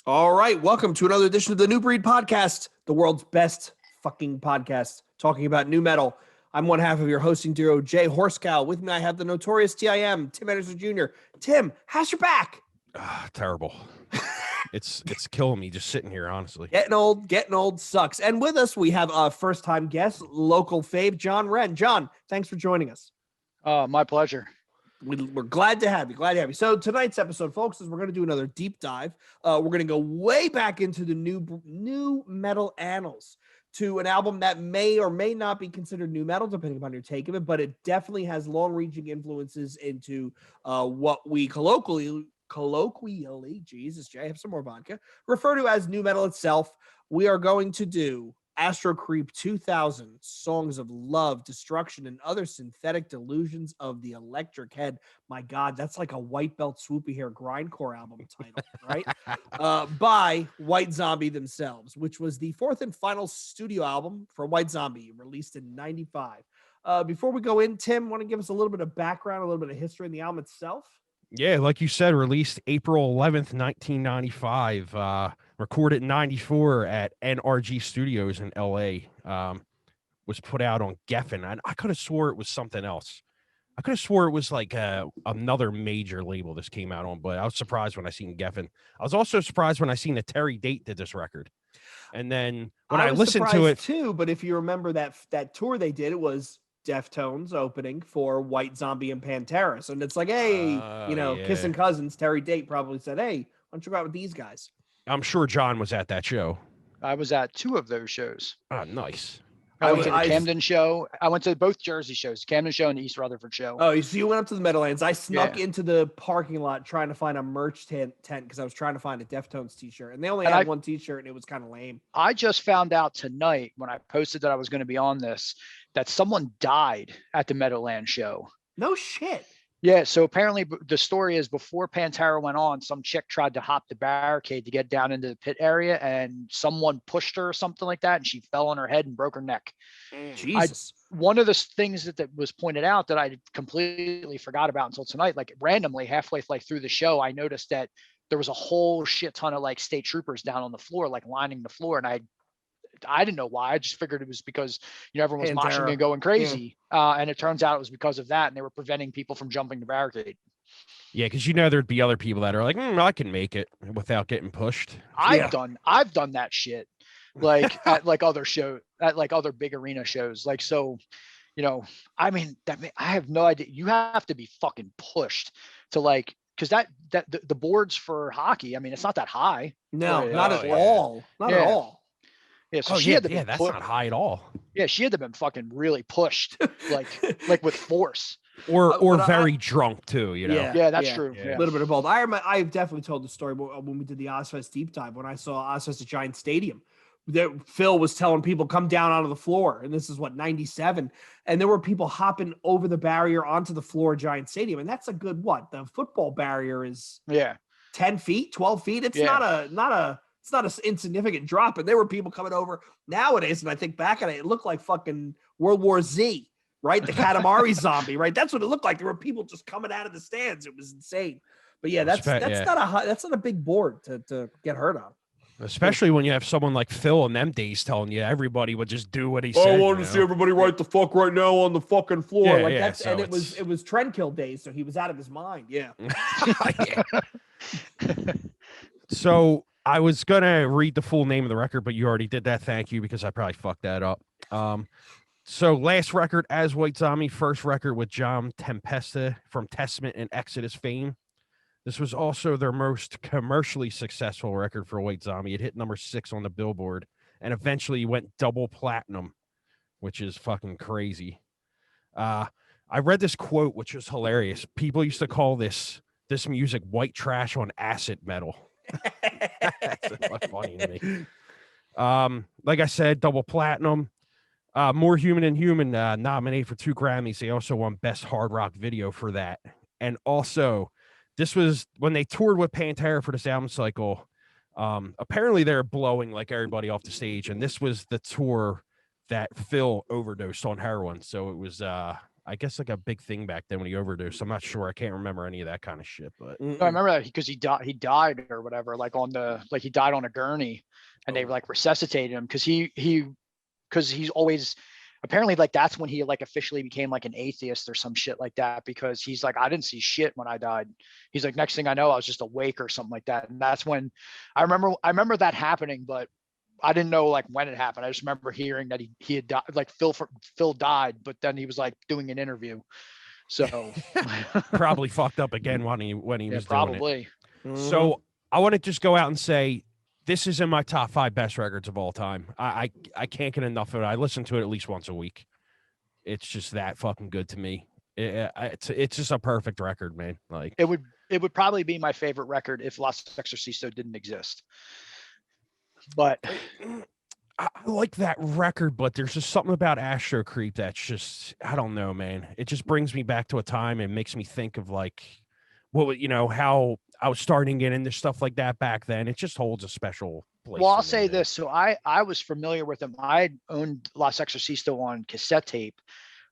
All right, welcome to another edition of the Nubreedpodcast, the world's best fucking podcast talking about new metal. I'm one half of your hosting duo, Jay Horskow. With me, I have the notorious TIM, Tim Anderson Jr. Tim, how's your back? Terrible. It's killing me just sitting here, honestly. Getting old sucks. And with us, we have a first-time guest, local fave, John Wren. John, thanks for joining us. My pleasure. We're glad to have you. So tonight's episode, folks, is we're going to do another deep dive. We're going to go way back into the new metal annals to an album that may or may not be considered new metal, depending upon your take of it, but it definitely has long-reaching influences into what we colloquially, Jesus, Jay, have some more vodka, refer to as new metal itself. We are going to do Astro-Creep 2000, Songs of Love, Destruction, and Other Synthetic Delusions of the Electric Head. My God, that's like a white belt swoopy hair grindcore album title, right? By White Zombie themselves, which was the fourth and final studio album for White Zombie, released in 95. Before we go in, Tim, want to give us a little bit of background, a little bit of history in the album itself? Yeah, like you said, released April 11th, 1995. Recorded in 94 at NRG Studios in LA. Was put out on Geffen. I could have swore it was something else. I could have swore it was like another major label this came out on, but I was surprised when I seen Geffen. I was also surprised when I seen that Terry Date did this record. And then when I listened to it too, but if you remember that tour they did, it was Deftones opening for White Zombie and Pantera. And it's like, hey, Kissing Cousins, Terry Date probably said, hey, why don't you go out with these guys? I'm sure John was at that show. I was at two of those shows. Oh, nice. I went to the Camden show. I went to both Jersey shows, Camden show and the East Rutherford show. Oh, so you went up to the Meadowlands. I snuck into the parking lot trying to find a merch tent because I was trying to find a Deftones t-shirt. And they only had one t-shirt and it was kind of lame. I just found out tonight when I posted that I was going to be on this, that someone died at the Meadowlands show. No shit. Yeah, so apparently the story is before Pantera went on, some chick tried to hop the barricade to get down into the pit area, and someone pushed her or something like that, and she fell on her head and broke her neck. Jesus. One of the things that was pointed out that I completely forgot about until tonight, like randomly halfway through the show, I noticed that there was a whole shit ton of like state troopers down on the floor, like lining the floor, and I didn't know why. I just figured it was because, everyone was moshing and going crazy. Yeah. And it turns out it was because of that. And they were preventing people from jumping the barricade. Yeah. Cause there'd be other people that are like, I can make it without getting pushed. I've done that shit. Like at like other shows, at like other big arena shows. Like, so, I have no idea. You have to be fucking pushed to like, cause the boards for hockey, it's not that high. No, not at all. Not at all. Yeah, so she had to be that's not high at all. Yeah, she had to been fucking really pushed, like with force, or very drunk too. Yeah, that's true. Yeah. A little bit of both. I've definitely told the story when we did the Ozfest deep dive. When I saw Ozfest at Giant Stadium, that Phil was telling people come down onto the floor, and this is what 97, and there were people hopping over the barrier onto the floor of Giant Stadium, and that's a good the football barrier is 10 feet, 12 feet. It's not an insignificant drop, and there were people coming over nowadays. And I think back at it, it looked like fucking World War Z, right? The Katamari zombie, right? That's what it looked like. There were people just coming out of the stands. It was insane. But yeah, that's not a big board to get hurt on. Especially when you have someone like Phil in them days telling you everybody would just do what he said. I want to see everybody right the fuck right now on the fucking floor. So and it was Trendkill days, so he was out of his mind. Yeah. So I was going to read the full name of the record, but you already did that. Thank you, because I probably fucked that up. So last record as White Zombie, first record with John Tempesta from Testament and Exodus fame. This was also their most commercially successful record for White Zombie. It hit number 6 on the Billboard and eventually went double platinum, which is fucking crazy. I read this quote, which was hilarious. People used to call this music white trash on acid metal. That's funny to me. Like I said, double platinum. More Human Than Human nominated for 2 Grammys. They also won Best Hard Rock Video for that. And also, this was when they toured with Pantera for this album cycle. Apparently, they're blowing like everybody off the stage, and this was the tour that Phil overdosed on heroin. So it was I guess like a big thing back then when he overdosed. I'm not sure. I can't remember any of that kind of shit, but No, I remember that because he died or whatever, like he died on a gurney, and they like resuscitated him because he's always apparently like that's when he like officially became like an atheist or some shit like that, because he's like, I didn't see shit when I died. He's like, next thing I know, I was just awake or something like that. And that's when I remember that happening, but I didn't know like when it happened. I just remember hearing that he had died, like Phil died, but then he was like doing an interview. So probably fucked up again when he was probably doing it. So I want to just go out and say this is in my top 5 best records of all time. I can't get enough of it. I listen to it at least once a week. It's just that fucking good to me. It's just a perfect record, man. Like it would probably be my favorite record if Los Exorcistas didn't exist. But I like that record, but there's just something about Astro-Creep that's just, I don't know, man. It just brings me back to a time and makes me think of like, how I was starting to get into stuff like that back then. It just holds a special place. Well, I'll say this. So I was familiar with them. I owned Los Exorcistas on cassette tape.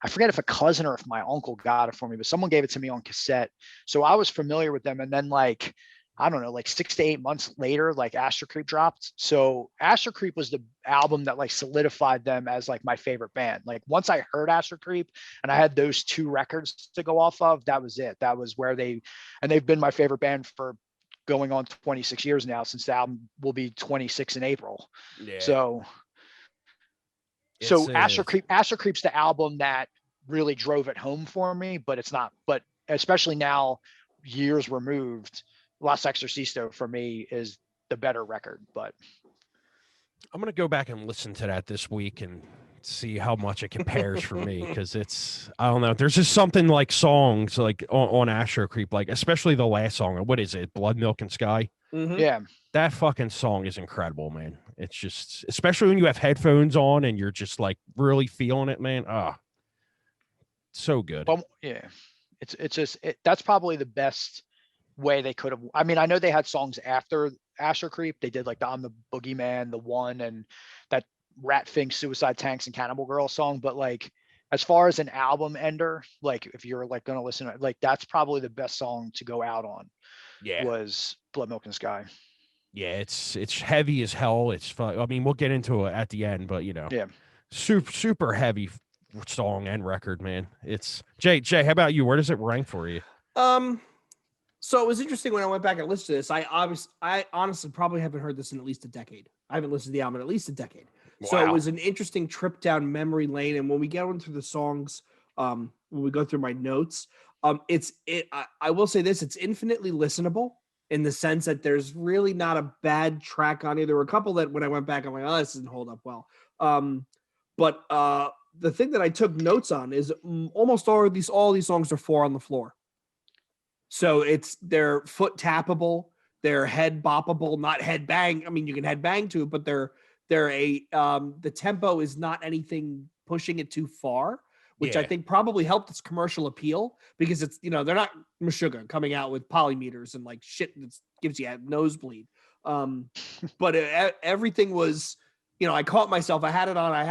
I forget if a cousin or if my uncle got it for me, but someone gave it to me on cassette. So I was familiar with them. And then like, I don't know, like 6 to 8 months later, like Astro-Creep dropped. So Astro-Creep was the album that like solidified them as like my favorite band. Like once I heard Astro-Creep and I had those 2 records to go off of, that was it. That was where they've been my favorite band for going on 26 years now, since the album will be 26 in April. Yeah. So Astro-Creep's the album that really drove it home for me, but it's not, but especially now, years removed, Los Exorcistas for me is the better record. But I'm going to go back and listen to that this week and see how much it compares for me, because it's, I don't know, there's just something like songs like on Astro-Creep, like especially the last song. What is it, Blood, Milk, and Sky? Mm-hmm. Yeah, that fucking song is incredible, man. It's just, especially when you have headphones on and you're just like really feeling it, man. So good. Well, yeah, it's just that's probably the best way they could have. I mean, I know they had songs after Astro-Creep. They did like the I'm the Boogeyman, the One, and that Rat Fink, Suicide Tanks, and Cannibal Girl song. But like, as far as an album ender, like if you're like gonna listen to it, like that's probably the best song to go out on. Yeah, was Blood, Milk, and Sky. Yeah, it's heavy as hell. It's fun. I mean, we'll get into it at the end, but yeah, super heavy song and record, man. It's Jay. How about you? Where does it rank for you? So it was interesting when I went back and listened to this. I honestly probably haven't heard this in at least a decade. I haven't listened to the album in at least a decade. Wow. So it was an interesting trip down memory lane. And when we get into the songs, when we go through my notes, I will say this: it's infinitely listenable in the sense that there's really not a bad track on it. There were a couple that when I went back, I'm like, oh, this doesn't hold up well. But the thing that I took notes on is almost all these songs are 4 on the floor. So they're foot tappable, they're head boppable, not head bang. I mean, you can head bang to it, but the tempo is not anything pushing it too far, which I think probably helped its commercial appeal, because it's, they're not Meshuggah coming out with polymeters and like shit that gives you a nosebleed. But everything was, I caught myself. I had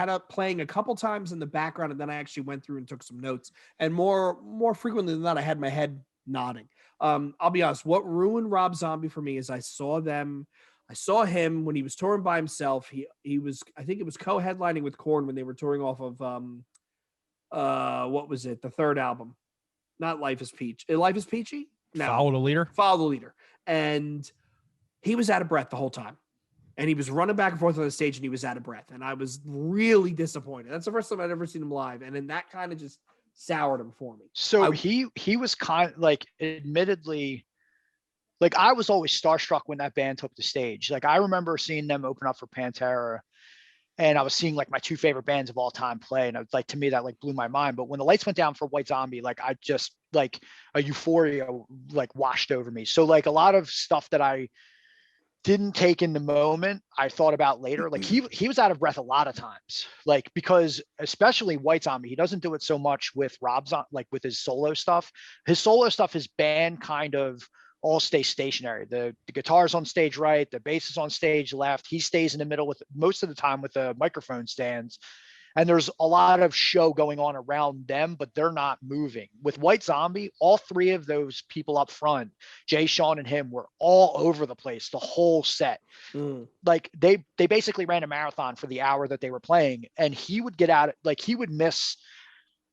it playing a couple times in the background, and then I actually went through and took some notes. And more frequently than that, I had my head nodding. I'll be honest, what ruined Rob Zombie for me is I saw him when he was touring by himself. He was, I think it was co-headlining with Korn when they were touring off of what was it, the third album, not Life is Peachy. No, Follow the Leader. And he was out of breath the whole time, and he was running back and forth on the stage, and he was out of breath, and I was really disappointed. That's the first time I'd ever seen him live, and then that kind of just soured him for me. So he was kind of like, admittedly, like I was always starstruck when that band took the stage. Like I remember seeing them open up for Pantera, and I was seeing like my 2 favorite bands of all time play, and it was like, to me that like blew my mind. But when the lights went down for White Zombie, like I just like a euphoria like washed over me. So like a lot of stuff that I didn't take in the moment, I thought about later. Like he was out of breath a lot of times, like, because especially White Zombie, he doesn't do it so much with Rob's, like with his solo stuff. His solo stuff, his band kind of all stay stationary. The guitar's on stage right, the bass is on stage left. He stays in the middle with most of the time with the microphone stands. and there's a lot of show going on around them, but they're not moving. With White Zombie, all three of those people up front, Jay, Sean, and him, were all over the place the whole set. Like they basically ran a marathon for the hour that they were playing, and he would get out, like he would miss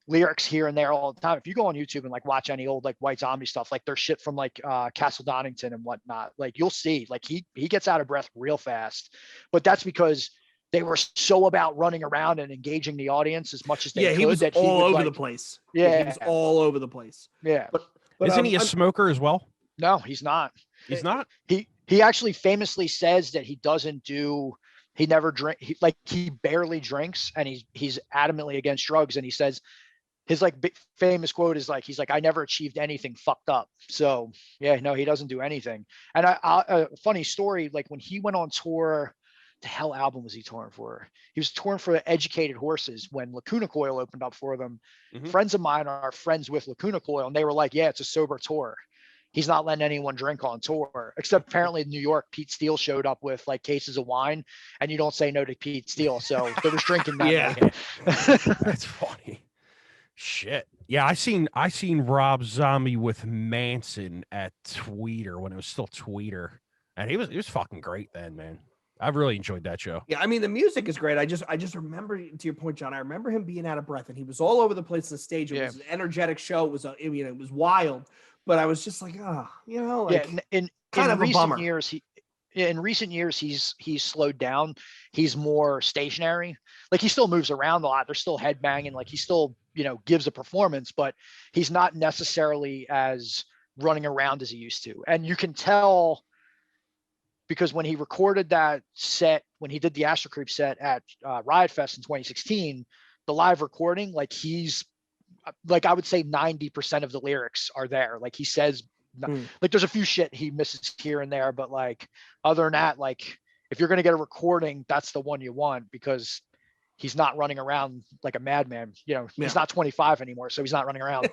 lyrics here and there all the time. If you go on YouTube and like watch any old like White Zombie stuff, like their shit from like Castle Donington and whatnot, like you'll see like he gets out of breath real fast. But that's because they were so about running around and engaging the audience as much as they could. He was that all over like, the place. Yeah, he was all over the place. Yeah, but isn't he a smoker as well? No, he's not. He's not. He actually famously says that he doesn't do. He never drink. He barely drinks, and he's adamantly against drugs. And he says his like famous quote is like, he's like, I never achieved anything fucked up. So yeah, no, he doesn't do anything. And a funny story, like when he went on tour, the hell album was he touring for? He was touring for Educated Horses when Lacuna Coil opened up for them. Friends of mine are friends with Lacuna Coil, and they were like, yeah, it's a sober tour. He's not letting anyone drink on tour, except apparently in New York, Pete Steele showed up with like cases of wine, and you don't say no to Pete Steele. So there was drinking that yeah. That's funny. Shit. Yeah, I seen Rob Zombie with Manson at Tweeter when it was still Tweeter, and he was fucking great then, man. I really enjoyed that show. Yeah, I mean the music is great. I just remember, to your point, John, I remember him being out of breath, and he was all over the place on the stage. It was an energetic show. It was it was wild, but I was just like, like in recent years in recent years he's slowed down. He's more stationary. Like he still moves around a lot. There's still headbanging. Like he still gives a performance, but he's not necessarily as running around as he used to. And you can tell because when he recorded that set, when he did the Astro-Creep set at Riot Fest in 2016, the live recording, like he's like, I would say 90% of the lyrics are there. Like he says, like there's a few shit he misses here and there, but like other than that, like if you're going to get a recording, that's the one you want because he's not running around like a madman. He's not 25 anymore, so he's not running around.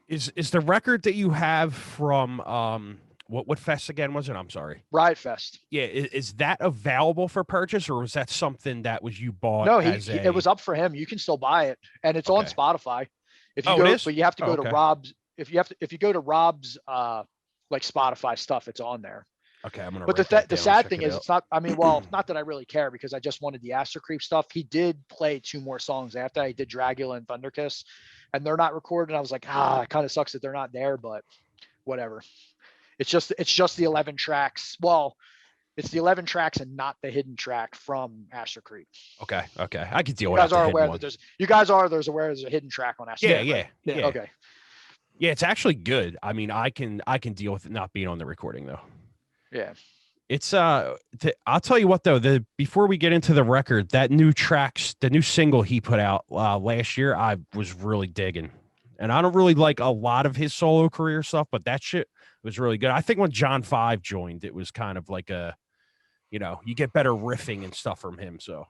Is the record that you have from what fest again was it? I'm sorry. Riot Fest. Yeah, is that available for purchase, or was that something that was you bought? No, it was up for him. You can still buy it, and it's on Spotify. If you go, but you have to go to Rob's. If you go to Rob's like Spotify stuff, it's on there. Okay, I'm gonna. But the sad thing is, it's not. I mean, well, not that I really care because I just wanted the Astro-Creep stuff. He did play 2 more songs after. I did Dragula and Thunderkiss, and they're not recorded. I was like, it kind of sucks that they're not there, but whatever. It's just the 11 tracks. Well, it's the 11 tracks and not the hidden track from Astro-Creep. Okay, I can deal with that. You guys are aware there's a hidden track on Astro-Creep. Yeah. Okay. Yeah, it's actually good. I mean, I can deal with it not being on the recording though. Yeah. It's I'll tell you what though, before we get into the record, the new single he put out last year, I was really digging. And I don't really like a lot of his solo career stuff, but that shit was really good. I think when John 5 joined, it was kind of like you get better riffing and stuff from him. So,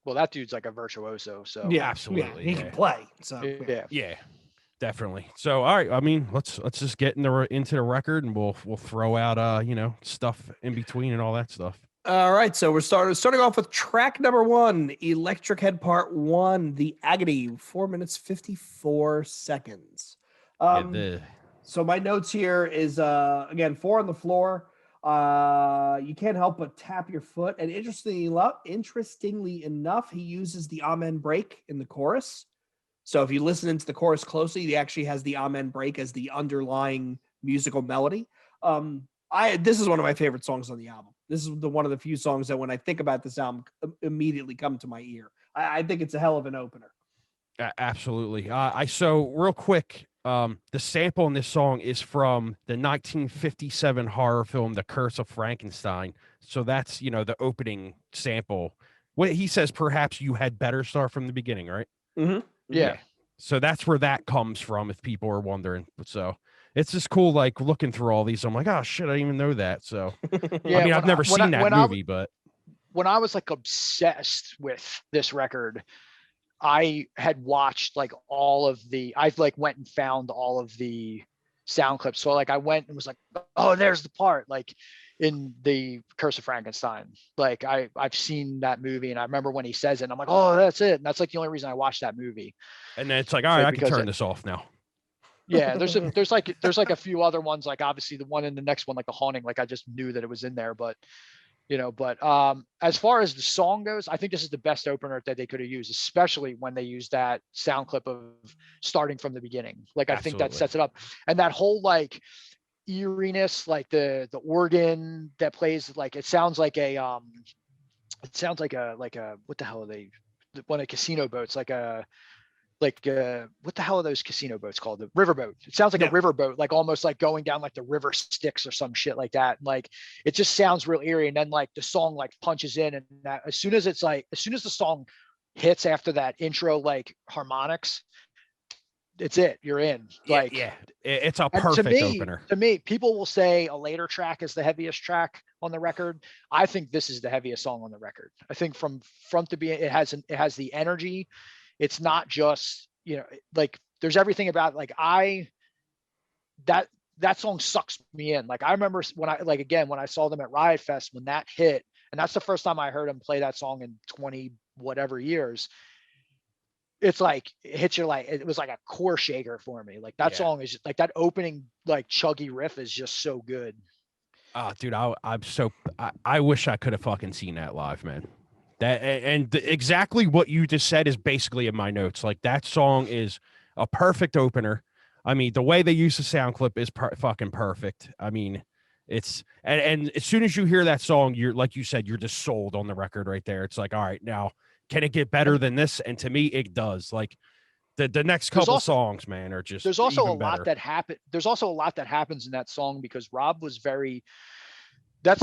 well, that dude's like a virtuoso. So yeah, absolutely, he can play. So yeah, definitely. So all right, I mean, let's just get into the record, and we'll throw out stuff in between and all that stuff. All right, so we're starting off with track number 1, Electric Head Part 1, the Agony, 4 minutes 54 seconds. So my notes here is again 4 on the floor. You can't help but tap your foot, and interestingly enough, he uses the amen break in the chorus. So if you listen into the chorus closely, he actually has the amen break as the underlying musical melody. This is one of my favorite songs on the album. This is one of the few songs that when I think about this album immediately come to my ear. I think it's a hell of an opener. Absolutely. So real quick, the sample in this song is from the 1957 horror film, The Curse of Frankenstein. So that's, the opening sample. What he says, perhaps you had better start from the beginning, right? Mm-hmm. Yeah. So that's where that comes from, if people are wondering. So it's just cool, like looking through all these. I'm like, oh shit, I didn't even know that. So yeah, I mean, I've never seen that movie, but when I was like obsessed with this record, I had watched like I've like went and found all of the sound clips. So like I went and was like, oh, there's the part. Like in the Curse of Frankenstein. Like I've seen that movie, and I remember when he says it, and I'm like, oh, that's it. And that's like the only reason I watched that movie. And then it's like, all right, I can because turn this off now. Yeah, there's like a few other ones, like obviously the one in the next one, like the haunting, like I just knew that it was in there, but as far as the song goes, I think this is the best opener that they could have used, especially when they use that sound clip of starting from the beginning. Like I think that sets it up, and that whole like eeriness, like the organ that plays, like it sounds like a what the hell are they, one of casino boats, what the hell are those casino boats called? The riverboat. It sounds like a riverboat, like almost like going down like the river Styx or some shit like that. And like it just sounds real eerie. And then like the song like punches in, and that as soon as the song hits after that intro like harmonics, it's it. You're in. Like it's a perfect opener. To me, people will say a later track is the heaviest track on the record. I think this is the heaviest song on the record. I think from front to beginning, it has the energy. It's not just, like there's everything about like that song sucks me in. Like I remember when I saw them at Riot Fest, when that hit, and that's the first time I heard him play that song in 20 whatever years. It's like it hits you, like it was like a core shaker for me. Like that song is just, like that opening like chuggy riff is just so good. Dude, I wish I could have fucking seen that live, man. That and exactly what you just said is basically in my notes. Like that song is a perfect opener. I mean, the way they use the sound clip is fucking perfect. I mean, it's and as soon as you hear that song, you're like you said, you're just sold on the record right there. It's like, all right, now can it get better than this? And to me, it does. Like the next couple songs, man, are just there's also a lot better. that happen. There's also a lot that happens in that song because Rob was very.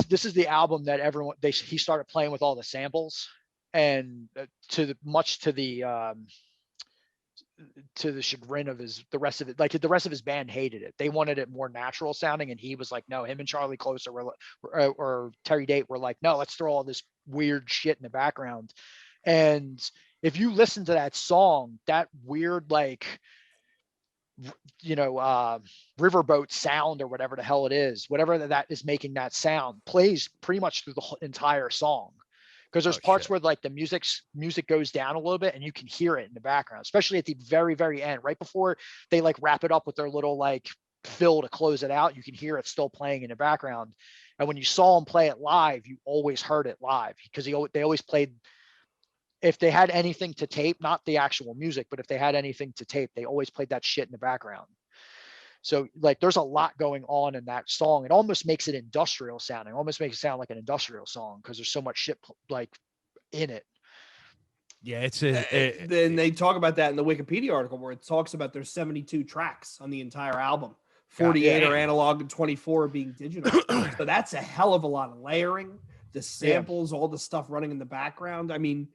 This is the album that he started playing with all the samples, and to the chagrin of the rest of it, like the rest of his band hated it. They wanted it more natural sounding, and he was like, no. Him and Charlie Closer or Terry Date were like, no, let's throw all this weird shit in the background. And if you listen to that song, that weird like riverboat sound or whatever the hell it is, whatever that is making that sound, plays pretty much through the whole entire song. Because there's parts where like the music goes down a little bit and you can hear it in the background, especially at the very, very end, right before they like wrap it up with their little like fill to close it out. You can hear it still playing in the background. And when you saw him play it live, you always heard it live because they always played. If they had anything to tape, not the actual music, but if they had anything to tape, they always played that shit in the background. So like there's a lot going on in that song. It almost makes it industrial sounding, almost makes it sound like an industrial song because there's so much shit like in it. Yeah, then they talk about that in the Wikipedia article where it talks about there's 72 tracks on the entire album. 48 are analog and 24 are being digital. So that's a hell of a lot of layering, the samples, all the stuff running in the background. I mean,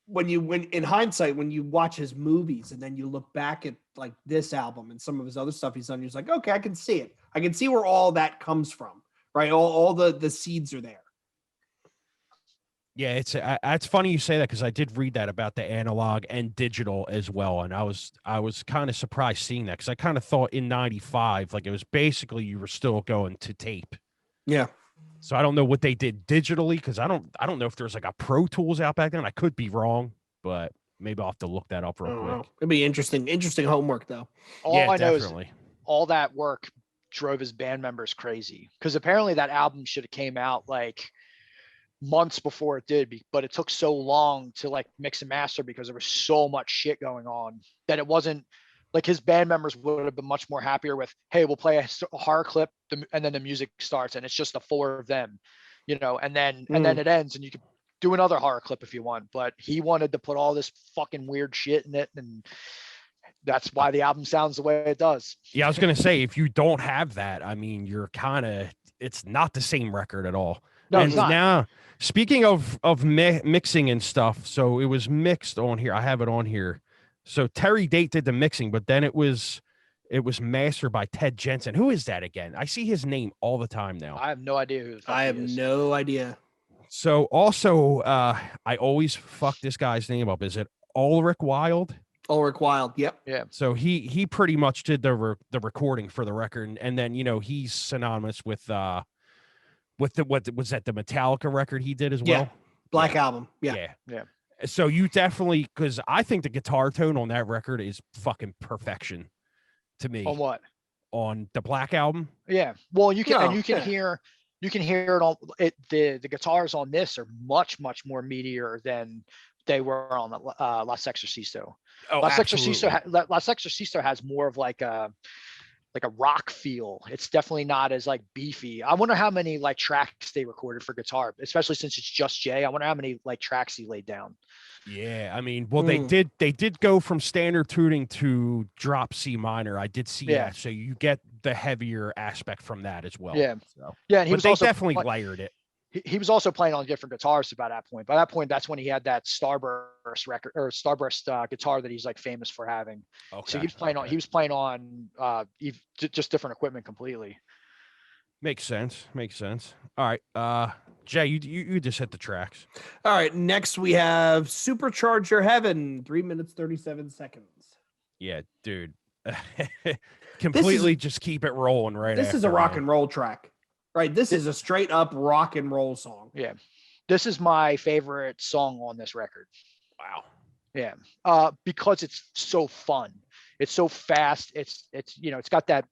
when in hindsight, when you watch his movies and then you look back at like this album and some of his other stuff he's done, you're just like, okay, I can see it. I can see where all that comes from, right? All the seeds are there. Yeah, it's funny you say that because I did read that about the analog and digital as well, and I was kind of surprised seeing that because I kind of thought in '95 like it was basically you were still going to tape. Yeah. So I don't know what they did digitally because I don't know if there's like a Pro Tools out back then. I could be wrong, but maybe I'll have to look that up real quick. It'd be interesting homework though. All I know is all that work drove his band members crazy because apparently that album should have came out like months before it did, but it took so long to like mix and master because there was so much shit going on that it wasn't like his band members would have been much more happier with, hey, we'll play a horror clip and then the music starts and it's just the four of them, and then it ends and you can do another horror clip if you want. But he wanted to put all this fucking weird shit in it, and that's why the album sounds the way it does. Yeah, I was gonna say if you don't have that, I mean, it's not the same record at all. No, and it's not. Now, speaking of mixing and stuff, so it was mixed on here. I have it on here. So Terry Date did the mixing, but then it was mastered by Ted Jensen. Who is that again? I see his name all the time now. I have no idea who. I have no idea. So also, I always fuck this guy's name up. Is it Ulrich Wild? Ulrich Wild. Yep. Yeah. So he pretty much did the recording for the record, and then he's synonymous with with the what was that the Metallica record he did as Yeah. well? Black Album. Yeah. So you definitely, because I think the guitar tone on that record is fucking perfection to me. On what? On the Black Album. Yeah. Well, you can No, and you can hear it on it. The guitars on this are much more meatier than they were on the Las Exorcisto. Oh, Las absolutely. Exorcisto has more of like a rock feel. It's definitely not as like beefy. I wonder how many like tracks they recorded for guitar, especially since it's just Jay. I wonder how many like tracks he laid down. Yeah, I mean, well, they did go from standard tuning to drop C minor. I did see that, so you get the heavier aspect from that as well. Yeah, so. And he but was they also definitely layered it. He was also playing on different guitars by that point. By that point, that's when he had that Starburst record or Starburst guitar that he's like famous for having. Okay. So he was playing on just different equipment completely. Makes sense. All right, Jay, you just hit the tracks. All right, next we have Supercharger Heaven, 3 minutes 37 seconds. Yeah, dude. Completely just keep it rolling right. This is a rock and roll track. Right, this is a straight up rock and roll song. Yeah, this is my favorite song on this record. Wow. Yeah, because it's so fun. It's so fast. It's it's got that.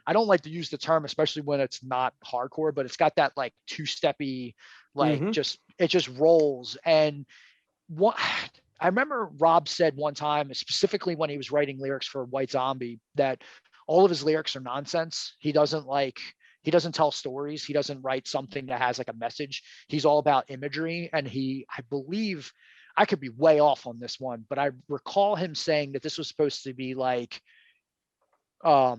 I don't like to use the term, especially when it's not hardcore, but it's got that like two-steppy, like it just rolls. And what I remember Rob said one time, specifically when he was writing lyrics for White Zombie, that all of his lyrics are nonsense. He doesn't tell stories. He doesn't write something that has like a message. He's all about imagery. And I believe, I could be way off on this one, but I recall him saying that this was supposed to be like a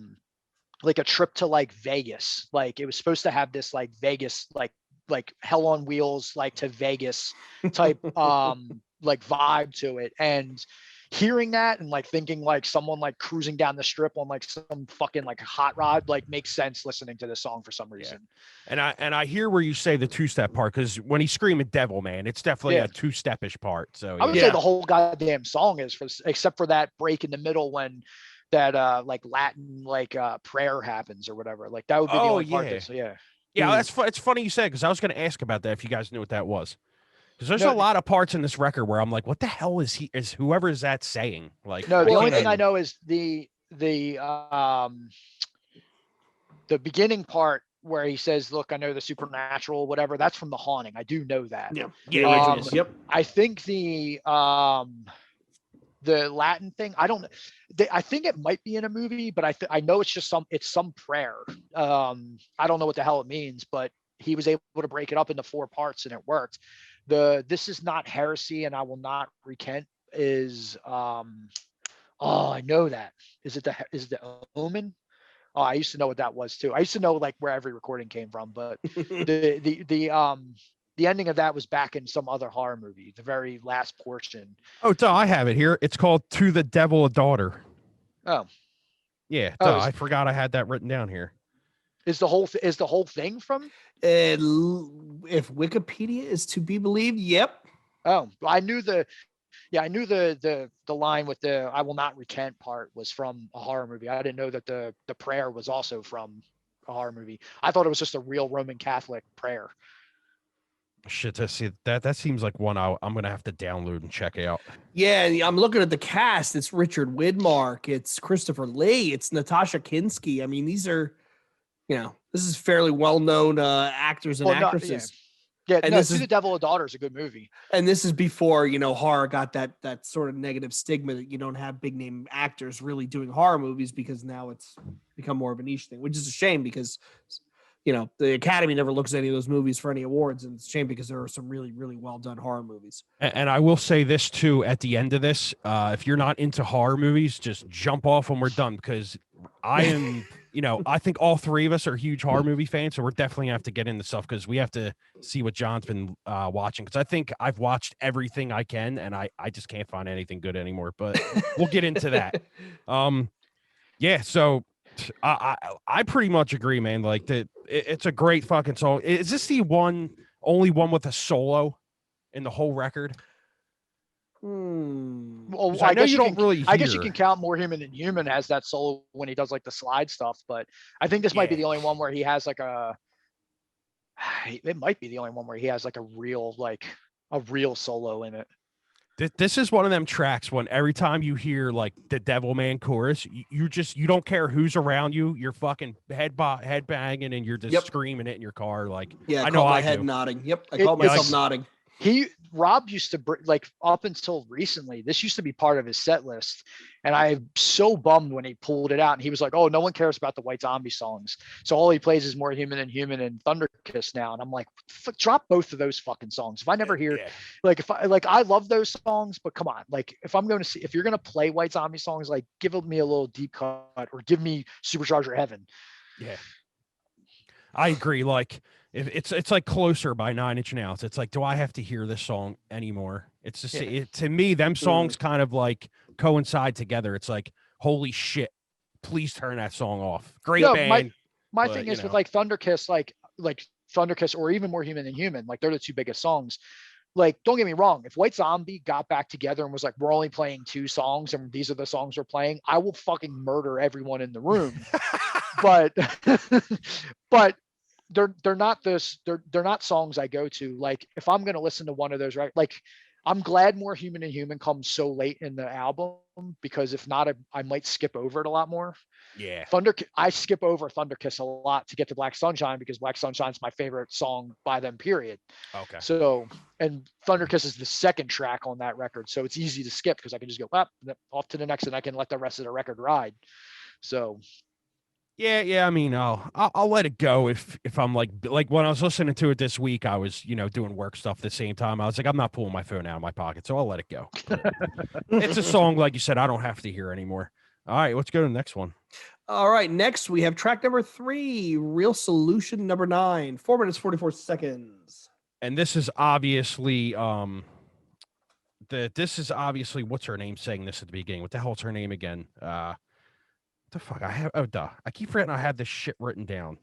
trip to like Vegas. Like it was supposed to have this like Vegas, like Hell on Wheels, like to Vegas type like vibe to it. And hearing that and like thinking like someone like cruising down the strip on like some fucking like hot rod like makes sense listening to this song for some reason. Yeah. And I hear where you say the two-step part, because when he's screaming devil man, it's definitely a two-step-ish part. So I would say the whole goddamn song is, except for that break in the middle when that like Latin like prayer happens or whatever. Like that would be the only part that's it's funny you said, because I was going to ask about that if you guys knew what that was. Because there's a lot of parts in this record where I'm like, what the hell is whoever is that saying? Like, no, the only thing I know is the beginning part where he says, look, I know the supernatural, whatever, that's from The Haunting. I do know that. Yeah. Yep. I think the Latin thing, I don't, I think it might be in a movie, but I know it's just some prayer. I don't know what the hell it means, but he was able to break it up into 4 parts and it worked. This is not heresy and I will not recant is I know that. Is it the Omen? Oh, I used to know what that was too. I used to know like where every recording came from, but the ending of that was back in some other horror movie, the very last portion. Oh, I have it here. It's called To the Devil a Daughter. Oh. Yeah, I forgot I had that written down here. Is the whole thing from? If Wikipedia is to be believed, yep. Oh, I knew the line with the "I will not recant" part was from a horror movie. I didn't know that the prayer was also from a horror movie. I thought it was just a real Roman Catholic prayer. Shit, that seems like one I'm gonna have to download and check out. Yeah, I'm looking at the cast. It's Richard Widmark, it's Christopher Lee, it's Natasha Kinski. I mean, these are, this is fairly well-known actors and actresses. And To the Devil a Daughter is a good movie. And this is before, horror got that sort of negative stigma that you don't have big name actors really doing horror movies, because now it's become more of a niche thing, which is a shame because, the Academy never looks at any of those movies for any awards. And it's a shame because there are some really, really well done horror movies. And I will say this too, at the end of this, if you're not into horror movies, just jump off when we're done, because I am, I think all 3 of us are huge horror movie fans. So we're definitely gonna have to get into stuff, because we have to see what John's been watching. Because I think I've watched everything I can, and I just can't find anything good anymore. But we'll get into that. Yeah. So I pretty much agree, man. Like it's a great fucking song. Is this the only one with a solo in the whole record? Well, I know you don't really hear. I guess you can count More Human Than Human as that solo when he does like the slide stuff, but I think this might be the only one where he has like a It might be the only one where he has like a real solo in it. This is one of them tracks when every time you hear like the Devilman chorus, you don't care who's around you. You're fucking head banging and you're just screaming it in your car. Like, Yeah, I know my I head do. nodding. Yep, I caught myself nodding. Rob used to like up until recently, this used to be part of his set list. And I'm so bummed when he pulled it out and he was like, oh, no one cares about the White Zombie songs. So all he plays is More Human Than Human and Thunder Kiss now. And I'm like, drop both of those fucking songs. If I never hear, I love those songs, but come on, like if you're going to play White Zombie songs, like give me a little deep cut or give me Supercharger Heaven. Yeah. I agree. Like, if it's like Closer by 9 Inch Nails. It's like, do I have to hear this song anymore? It's just to me, them songs kind of like coincide together. It's like, holy shit, please turn that song off. Great band. My thing is with like Thunder Kiss, like Thunder Kiss or even More Human Than Human, like they're the two biggest songs. Like, don't get me wrong, if White Zombie got back together and was like, we're only playing 2 songs and these are the songs we're playing, I will fucking murder everyone in the room. but they're not songs I go to. Like if I'm going to listen to one of those, right? Like I'm glad More Human Than Human comes so late in the album, because if not, I might skip over it a lot more. Yeah. I skip over Thunder Kiss a lot to get to Black Sunshine, because Black Sunshine's my favorite song by them, period. Okay. So, and Thunder Kiss is the second track on that record. So it's easy to skip because I can just go off to the next and I can let the rest of the record ride. So Yeah. I mean, I'll let it go if I'm like when I was listening to it this week, I was, doing work stuff at the same time. I was like, I'm not pulling my phone out of my pocket, so I'll let it go. It's a song, like you said, I don't have to hear anymore. All right, let's go to the next one. All right, next we have track number 3, Real Solution number 9, 4 minutes 44 seconds. And this is obviously what's her name saying this at the beginning. What the hell's her name again? The fuck I keep forgetting I had this shit written down.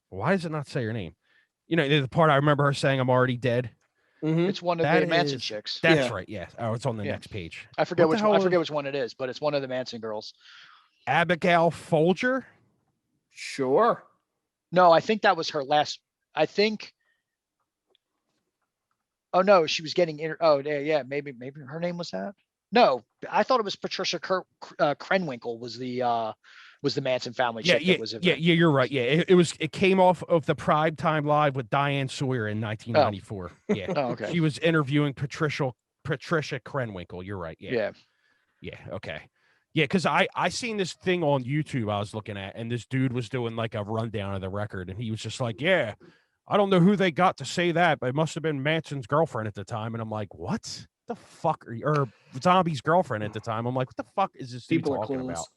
Why does it not say her name? The part I remember her saying, I'm already dead. Mm-hmm. It's one of the Manson chicks. That's right. Yeah. Oh, it's on the next page. I forget which one it is, but it's one of the Manson girls. Abigail Folger. Sure. No, I think that was her last. I think. Oh no, she was getting. Yeah. Maybe her name was that. No, I thought it was Patricia Krenwinkel was the Manson family chick. You're right. Yeah, it came off of the Prime Time Live with Diane Sawyer in 1994. Oh. Yeah. Oh, okay. She was interviewing Patricia Krenwinkel. You're right. Yeah. Okay. Yeah, because I seen this thing on YouTube I was looking at, and this dude was doing like a rundown of the record, and he was just like, yeah, I don't know who they got to say that, but it must have been Manson's girlfriend at the time. And I'm like, what the fuck or Zombie's girlfriend at the time? I'm like, what the fuck is this dude talking about?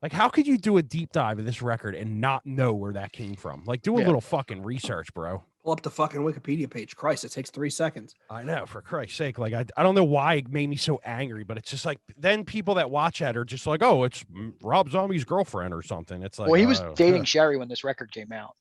Like, how could you do a deep dive of this record and not know where that came from? Like, do a little fucking research, bro. Pull up the fucking Wikipedia page. Christ, it takes 3 seconds. I know, for Christ's sake. Like, I don't know why it made me so angry, but it's just like, then people that watch that are just like, oh, it's Rob Zombie's girlfriend or something. It's like, well, he was dating Sherry when this record came out.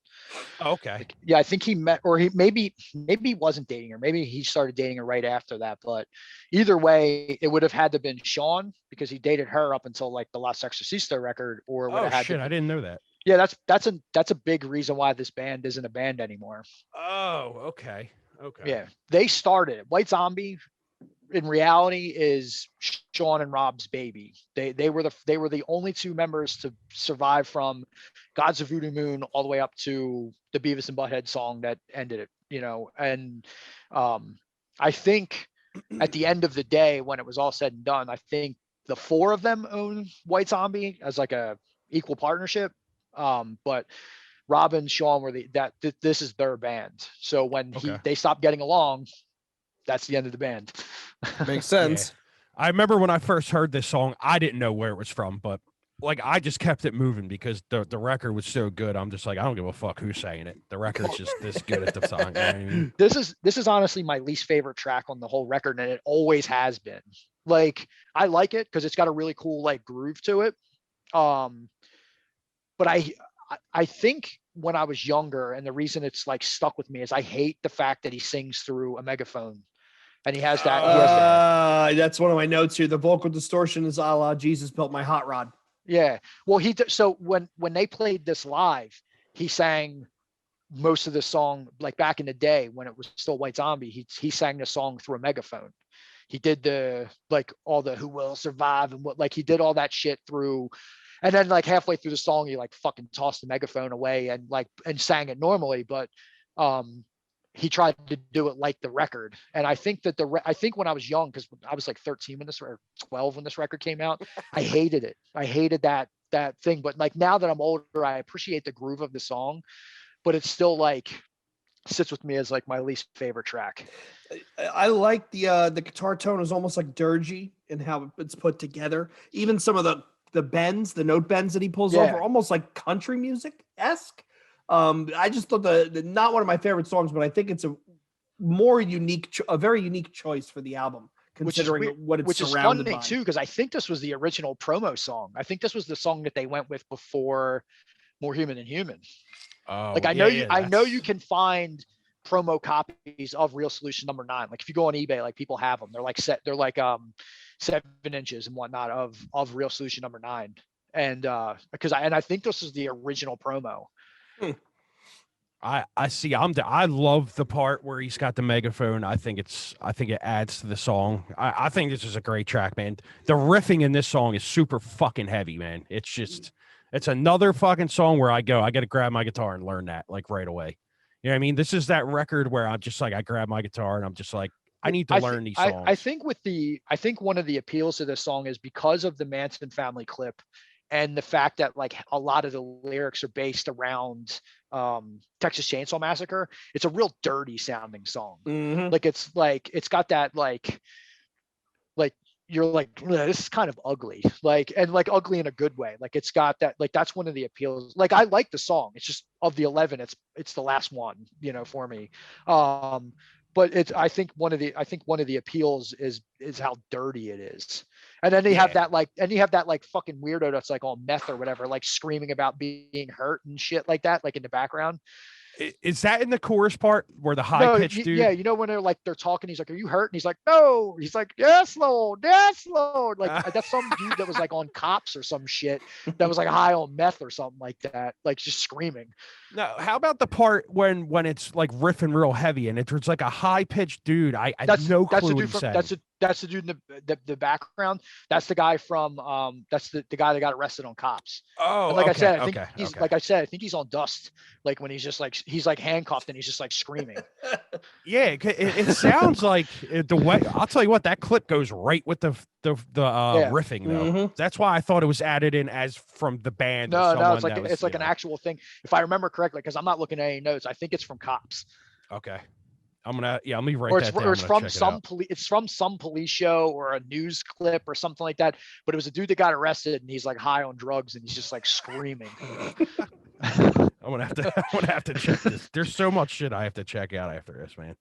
Okay. Yeah, I think he met, or he maybe he wasn't dating her. Maybe he started dating her right after that. But either way, it would have had to have been Sean, because he dated her up until like the Las Exorcista record. Or would have had shit, I didn't know that. Yeah, that's a big reason why this band isn't a band anymore. Oh, okay. Yeah, they started White Zombie. In reality, is Sean and Rob's baby. They were the only 2 members to survive from Gods of Voodoo Moon all the way up to the Beavis and Butthead song that ended it. And I think at the end of the day, when it was all said and done, I think the 4 of them own White Zombie as like a equal partnership. But Rob and Sean were this is their band. So when they stopped getting along, that's the end of the band. Makes sense. Yeah. I remember when I first heard this song, I didn't know where it was from, but like I just kept it moving because the record was so good. I'm just like, I don't give a fuck who's saying it. The record's just this good at the time. You know what I mean? This is honestly my least favorite track on the whole record, and it always has been. Like, I like it because it's got a really cool like groove to it. But I think when I was younger, and the reason it's like stuck with me is I hate the fact that he sings through a megaphone. And he has that. That's one of my notes here. The vocal distortion is a la Jesus Built My Hot Rod. Yeah. Well, so when they played this live, he sang most of the song, like back in the day when it was still White Zombie, he sang the song through a megaphone. He did the like all the who will survive and what, like he did all that shit through, and then like halfway through the song he like fucking tossed the megaphone away and like and sang it normally, but he tried to do it like the record. And I think that I think when I was young, because I was like 13 when this, or 12 when this record came out, I hated it. I hated that thing. But like now that I'm older, I appreciate the groove of the song, but it's still like sits with me as like my least favorite track. I like the guitar tone is almost like dirgy in how it's put together. Even some of the bends, the note bends that he pulls off are almost like country music-esque. I just thought the not one of my favorite songs, but I think it's a more unique, a very unique choice for the album, considering what it's surrounded by. Which is funny too, because I think this was the original promo song. I think this was the song that they went with before More Human Than Human. Oh, like I know you can find promo copies of Real Solution number 9. Like if you go on eBay, like people have them. They're like 7 inches and whatnot of Real Solution number 9. And because I think this is the original promo. I see. I love the part where he's got the megaphone. I think it adds to the song. I think this is a great track, man. The riffing in this song is super fucking heavy, man. It's just, it's another fucking song where I got to grab my guitar and learn that like right away. You know what I mean? This is that record where I'm just like, I grab my guitar and I'm just like, I need to learn these songs. I think one of the appeals to this song is because of the Manson family clip and the fact that like a lot of the lyrics are based around Texas Chainsaw Massacre. It's a real dirty sounding song. Mm-hmm. Like it's got that like you're like, this is kind of ugly, like, and like ugly in a good way. Like it's got that, like, that's one of the appeals. Like I like the song. It's just of the 11, it's the last one, you know, for me. But I think one of the appeals is how dirty it is. And then you have that like fucking weirdo that's like on meth or whatever, like screaming about being hurt and shit like that, like in the background. Is that in the chorus part where the high pitched dude? Yeah, you know when they're talking, he's like, "Are you hurt?" And he's like, "No." He's like, "Yes, Lord, yes, Lord." Like that's some dude that was like on Cops or some shit that was like high on meth or something like that, like just screaming. No, how about the part when it's like riffing real heavy and it's like a high pitched dude? I have no clue what he's saying. That's the dude in the background. That's the guy from that's the guy that got arrested on Cops. Oh, and like okay, I think he's on Dust. Like when he's like handcuffed and he's just like screaming. Yeah, it sounds like the way. I'll tell you what, that clip goes right with the riffing though. Mm-hmm. That's why I thought it was added in as from the band. No, it's like an actual thing. If I remember correctly, because I'm not looking at any notes. I think it's from Cops. Okay. Let me write that down. Or it's from some police show or a news clip or something like that. But it was a dude that got arrested and he's like high on drugs and he's just like screaming. I'm gonna have to check this. There's so much shit I have to check out after this, man.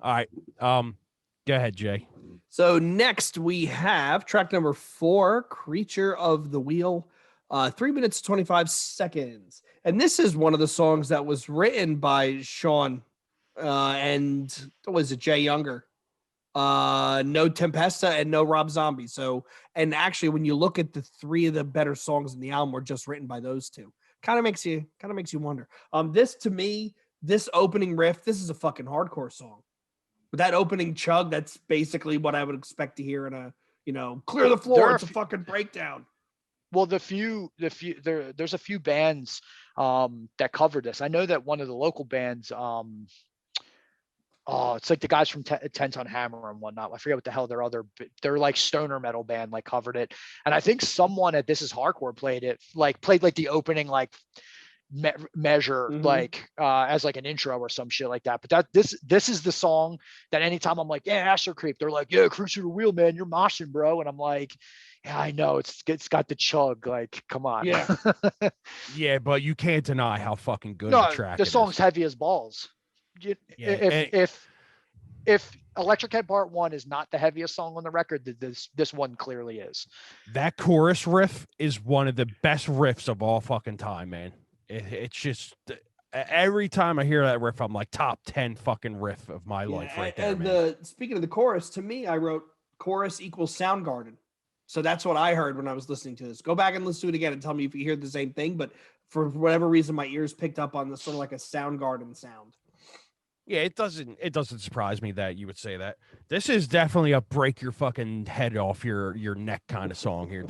All right. Go ahead, Jay. So next we have track number 4, Creature of the Wheel, 3 minutes 25 seconds. And this is one of the songs that was written by Sean and was it Jay Younger? No Tempesta and no Rob Zombie. So, and actually when you look at the 3 of the better songs in the album were just written by those 2. Kind of makes you wonder. This to me, this opening riff, this is a fucking hardcore song. With that opening chug, that's basically what I would expect to hear in a, clear the floor. It's a fucking breakdown. Well, there's a few bands that covered this. I know that one of the local bands, it's like the guys from 10 Ton Hammer and whatnot. I forget what the hell they're like stoner metal band, like covered it. And I think someone at This Is Hardcore played the opening like measure, mm-hmm. like as like an intro or some shit like that. But this is the song that anytime I'm like, yeah, Astro-Creep, they're like, yeah, Cruise the Wheel, man, you're moshing, bro. And I'm like, yeah, I know it's got the chug, like, come on. Yeah. Yeah, but you can't deny how fucking good the track the song's heavy as balls. If Electric Head Part 1 is not the heaviest song on the record, this one clearly is. That chorus riff is one of the best riffs of all fucking time, man. It's just every time I hear that riff, I'm like top 10 fucking riff of my life right there. And speaking of the chorus, to me, I wrote chorus equals Soundgarden. So that's what I heard when I was listening to this. Go back and listen to it again and tell me if you hear the same thing. But for whatever reason, my ears picked up on this sort of like a Soundgarden sound. Yeah, it doesn't surprise me that you would say that. This is definitely a break your fucking head off your neck kind of song here.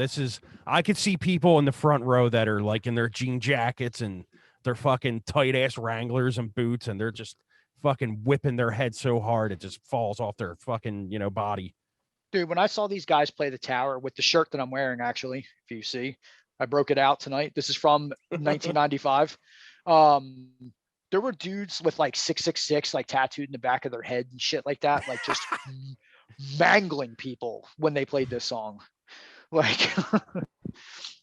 I could see people in the front row that are like in their jean jackets and their fucking tight ass Wranglers and boots, and they're just fucking whipping their head so hard it just falls off their fucking, body. Dude, when I saw these guys play the Tower with the shirt that I'm wearing, actually, if you see, I broke it out tonight. This is from 1995. There were dudes with like 666 like tattooed in the back of their head and shit like that, like just mangling people when they played this song. Like,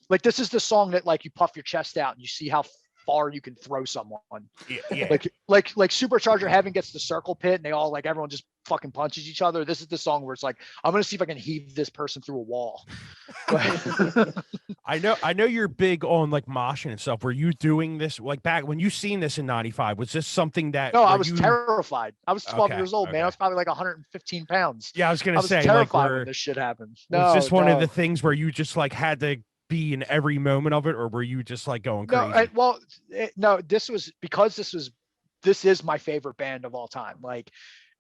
like this is the song that like you puff your chest out and you see how far you can throw someone. Yeah. Like Supercharger Heaven gets the circle pit and they all like everyone just fucking punches each other. This is the song where it's like, I'm gonna see if I can heave this person through a wall. I know you're big on like moshing and stuff. Were you doing this like back when you seen this in 95? Was this something that No, I was terrified. I was 12 years old, man. I was probably like 115 pounds. Yeah, I was gonna say terrified when this shit happened. Was this one of the things where you just like had to be in every moment of it, or were you just like going crazy? No, this was because this is my favorite band of all time. Like,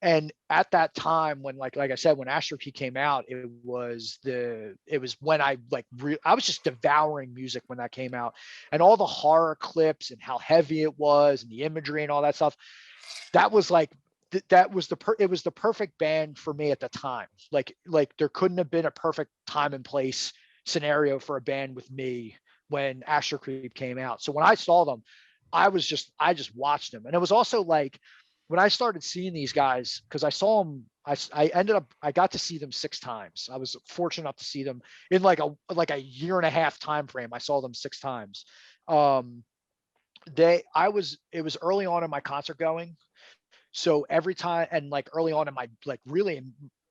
and at that time when like I said, when Astro-Creep came out, it was when I I was just devouring music when that came out, and all the horror clips and how heavy it was and the imagery and all that stuff. That was like it was the perfect band for me at the time. Like there couldn't have been a perfect time and place scenario for a band with me when Astro-Creep came out. So when I saw them, I just watched them. And it was also like when I started seeing these guys, because I saw them, I got to see them 6 times. I was fortunate enough to see them in like a year and a half time frame. I saw them 6 times. It was early on in my concert going. So every time, and like early on in my like really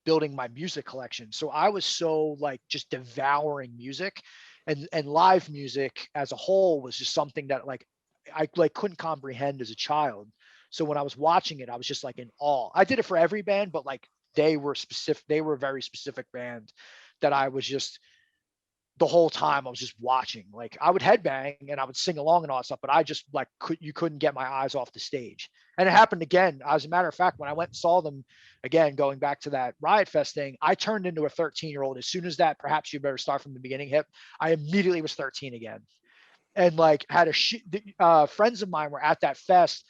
building my music collection. So I was so like just devouring music, and live music as a whole was just something that like I like couldn't comprehend as a child. So when I was watching it, I was just like in awe. I did it for every band, but like they were a very specific band that I was just the whole time I was just watching. Like I would headbang and I would sing along and all that stuff, but I just like you couldn't get my eyes off the stage. And it happened again. As a matter of fact, when I went and saw them again, going back to that Riot Fest thing, I turned into a 13-year-old. As soon as that Perhaps You Better Start from the Beginning hit, I immediately was 13 again. And like had friends of mine were at that fest,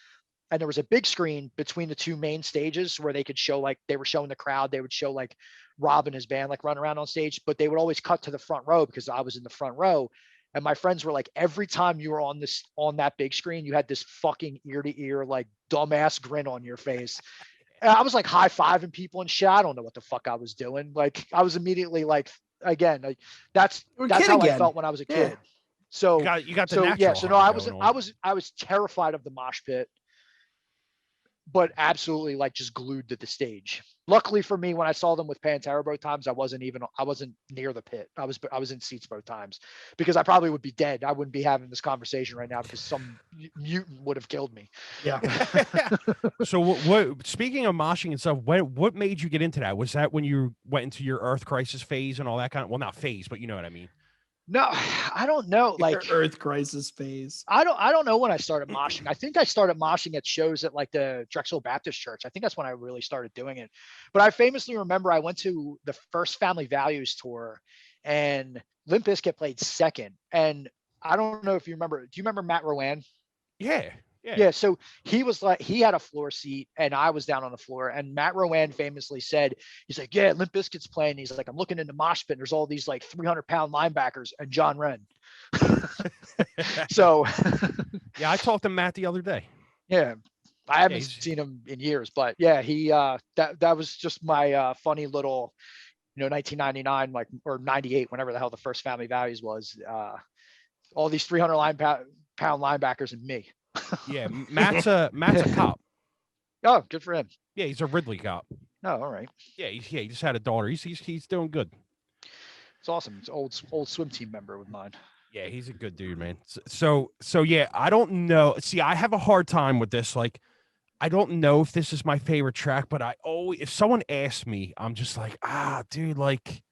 and there was a big screen between the 2 main stages where they could show, like they were showing the crowd, they would show like Rob and his band like run around on stage, but they would always cut to the front row because I was in the front row. And my friends were like, every time you were on that big screen, you had this fucking ear to ear, like dumbass grin on your face. And I was like high-fiving people and shit. I don't know what the fuck I was doing. Like I was immediately like, again, like that's how I felt when I was a kid. Yeah. So you got the natural. Yeah. So no, I was terrified of the mosh pit, but absolutely like just glued to the stage. Luckily for me, when I saw them with Pantera both times, I wasn't near the pit. I was in seats both times, because I probably would be dead. I wouldn't be having this conversation right now because some mutant would have killed me. Yeah. So what speaking of moshing and stuff, what made you get into that? Was that when you went into your Earth Crisis phase and all that kind of, well, not phase, but you know what I mean? No, I don't know. Like Your Earth Crisis phase. I don't know when I started moshing. I think I started moshing at shows at like the Drexel Baptist Church. I think that's when I really started doing it. But I famously remember I went to the first Family Values tour, and Limp Bizkit played second. And I don't know if you remember. Do you remember Matt Rowan? Yeah. Yeah. So he had a floor seat and I was down on the floor, and Matt Rowan famously said, he's like, yeah, Limp Bizkit's playing. He's like, I'm looking in the mosh pit and there's all these like 300-pound linebackers and John Wren. So yeah, I talked to Matt the other day. Yeah. I haven't seen him in years, but yeah, he that was just my funny little, 1999, like, or 98, whenever the hell the first Family Values was, all these 300-pound linebackers and me. Yeah, Matt's a cop. Oh, good for him. Yeah, he's a Ridley cop. Oh, all right. Yeah, he just had a daughter. He's doing good. It's awesome. It's an old swim team member with mine. Yeah, he's a good dude, man. So yeah, I don't know. See, I have a hard time with this. Like, I don't know if this is my favorite track, but if someone asks me, I'm just like, dude, like,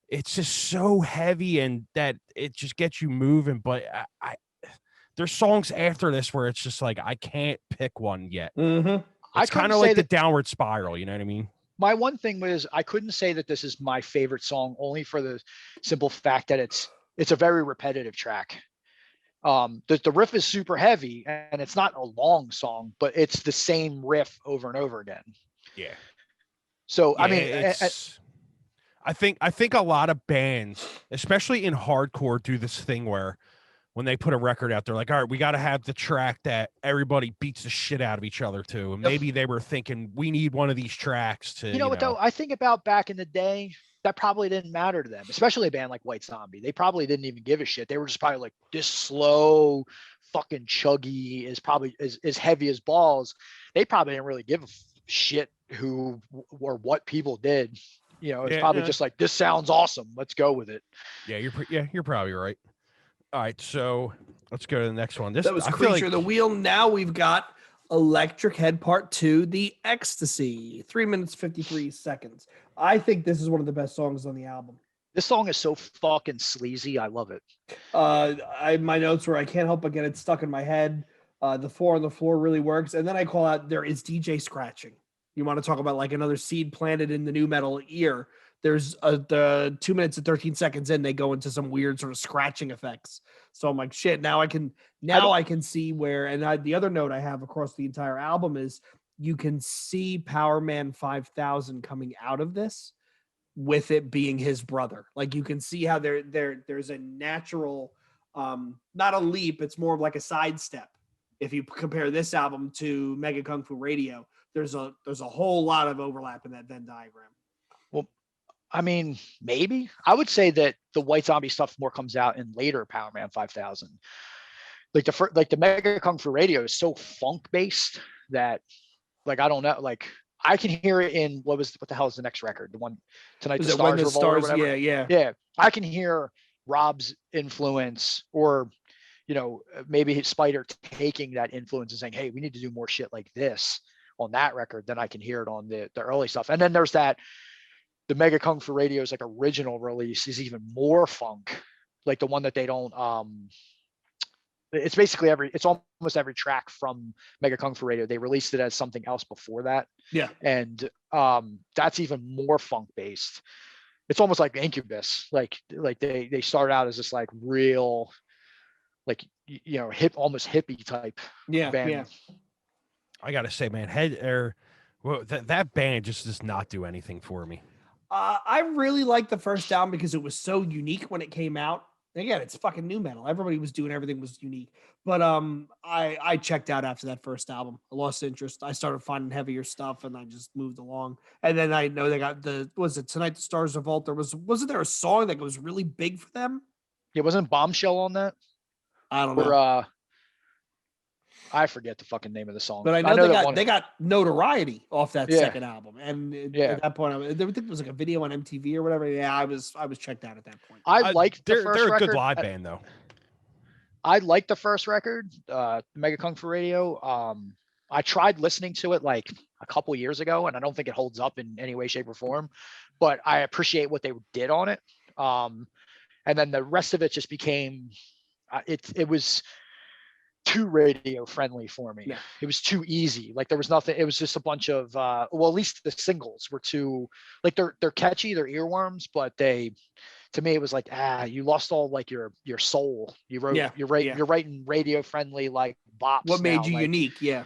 it's just so heavy and that it just gets you moving. But there's songs after this where it's just like I can't pick one yet. Mm-hmm. It's kind of like the downward spiral, you know what I mean? My one thing was I couldn't say that this is my favorite song only for the simple fact that it's a very repetitive track. The riff is super heavy and it's not a long song, but it's the same riff over and over again. Yeah. So Yeah, I mean, I think a lot of bands, especially in hardcore, do this thing where when they put a record out, they're like, all right, we got to have the track that everybody beats the shit out of each other to. And maybe they were thinking we need one of these tracks to, you know what though? I think about back in the day, that probably didn't matter to them, especially a band like White Zombie. They probably didn't even give a shit. They were just probably like, this slow fucking chuggy is probably as heavy as balls. They probably didn't really give a shit who or what people did. You know, it's probably just like, this sounds awesome. Let's go with it. Yeah, you're probably right. All right, so let's go to the next one. That was Creature of the Wheel. Now we've got Electric Head Part 2, The Ecstasy. 3 minutes, 53 seconds. I think this is one of the best songs on the album. This song is so fucking sleazy. I love it. My notes were, I can't help but get it stuck in my head. The 4 on the floor really works. And then I call out, there is DJ scratching. You want to talk about like another seed planted in the new metal ear. There's the 2 minutes and 13 seconds in, they go into some weird sort of scratching effects. So I'm like, shit, I can see where, and the other note I have across the entire album is you can see Powerman 5000 coming out of this with it being his brother. Like you can see how there's a natural, not a leap, it's more of like a sidestep. If you compare this album to Mega Kung Fu Radio, there's a whole lot of overlap in that Venn diagram. Well, I mean, maybe I would say that the White Zombie stuff more comes out in later Powerman 5000. Like the Mega Kung Fu Radio is so funk based that, like, I don't know, like I can hear it in what the hell is the next record? The one Tonight the Stars Revolt or whatever. Yeah. I can hear Rob's influence, or maybe Spider taking that influence and saying, hey, we need to do more shit like this on that record than I can hear it on the early stuff. And then there's the Mega Kung Fu Radio's like original release is even more funk, like the one that they don't it's basically it's almost every track from Mega Kung Fu Radio. They released it as something else before that. Yeah. And that's even more funk based. It's almost like Incubus. Like they started out as this like real, like, almost hippie type band. Yeah. I gotta say, man, that band just does not do anything for me. I really liked the first album because it was so unique when it came out. Again, it's fucking new metal. Everybody was doing everything was unique. But I checked out after that first album. I lost interest. I started finding heavier stuff and I just moved along. And then I know they got Tonight the Stars Revolt? Wasn't there a song that was really big for them? Yeah, wasn't Bombshell on that? I don't know. I forget the fucking name of the song. But I know they got notoriety off that second album. And at that point, I think it was like a video on MTV or whatever. Yeah, I was checked out at that point. I liked the first record. They're a good live band, though. I liked the first record, Mega Kung Fu Radio. I tried listening to it like a couple years ago, and I don't think it holds up in any way, shape, or form. But I appreciate what they did on it. And then the rest of it just became, it was too radio friendly for me. Yeah. It was too easy. Like there was nothing. It was just a bunch of at least the singles were too, like they're catchy, they're earworms, but to me it was like, you lost all like your soul. You're writing radio friendly like bops. What made you unique? Yeah.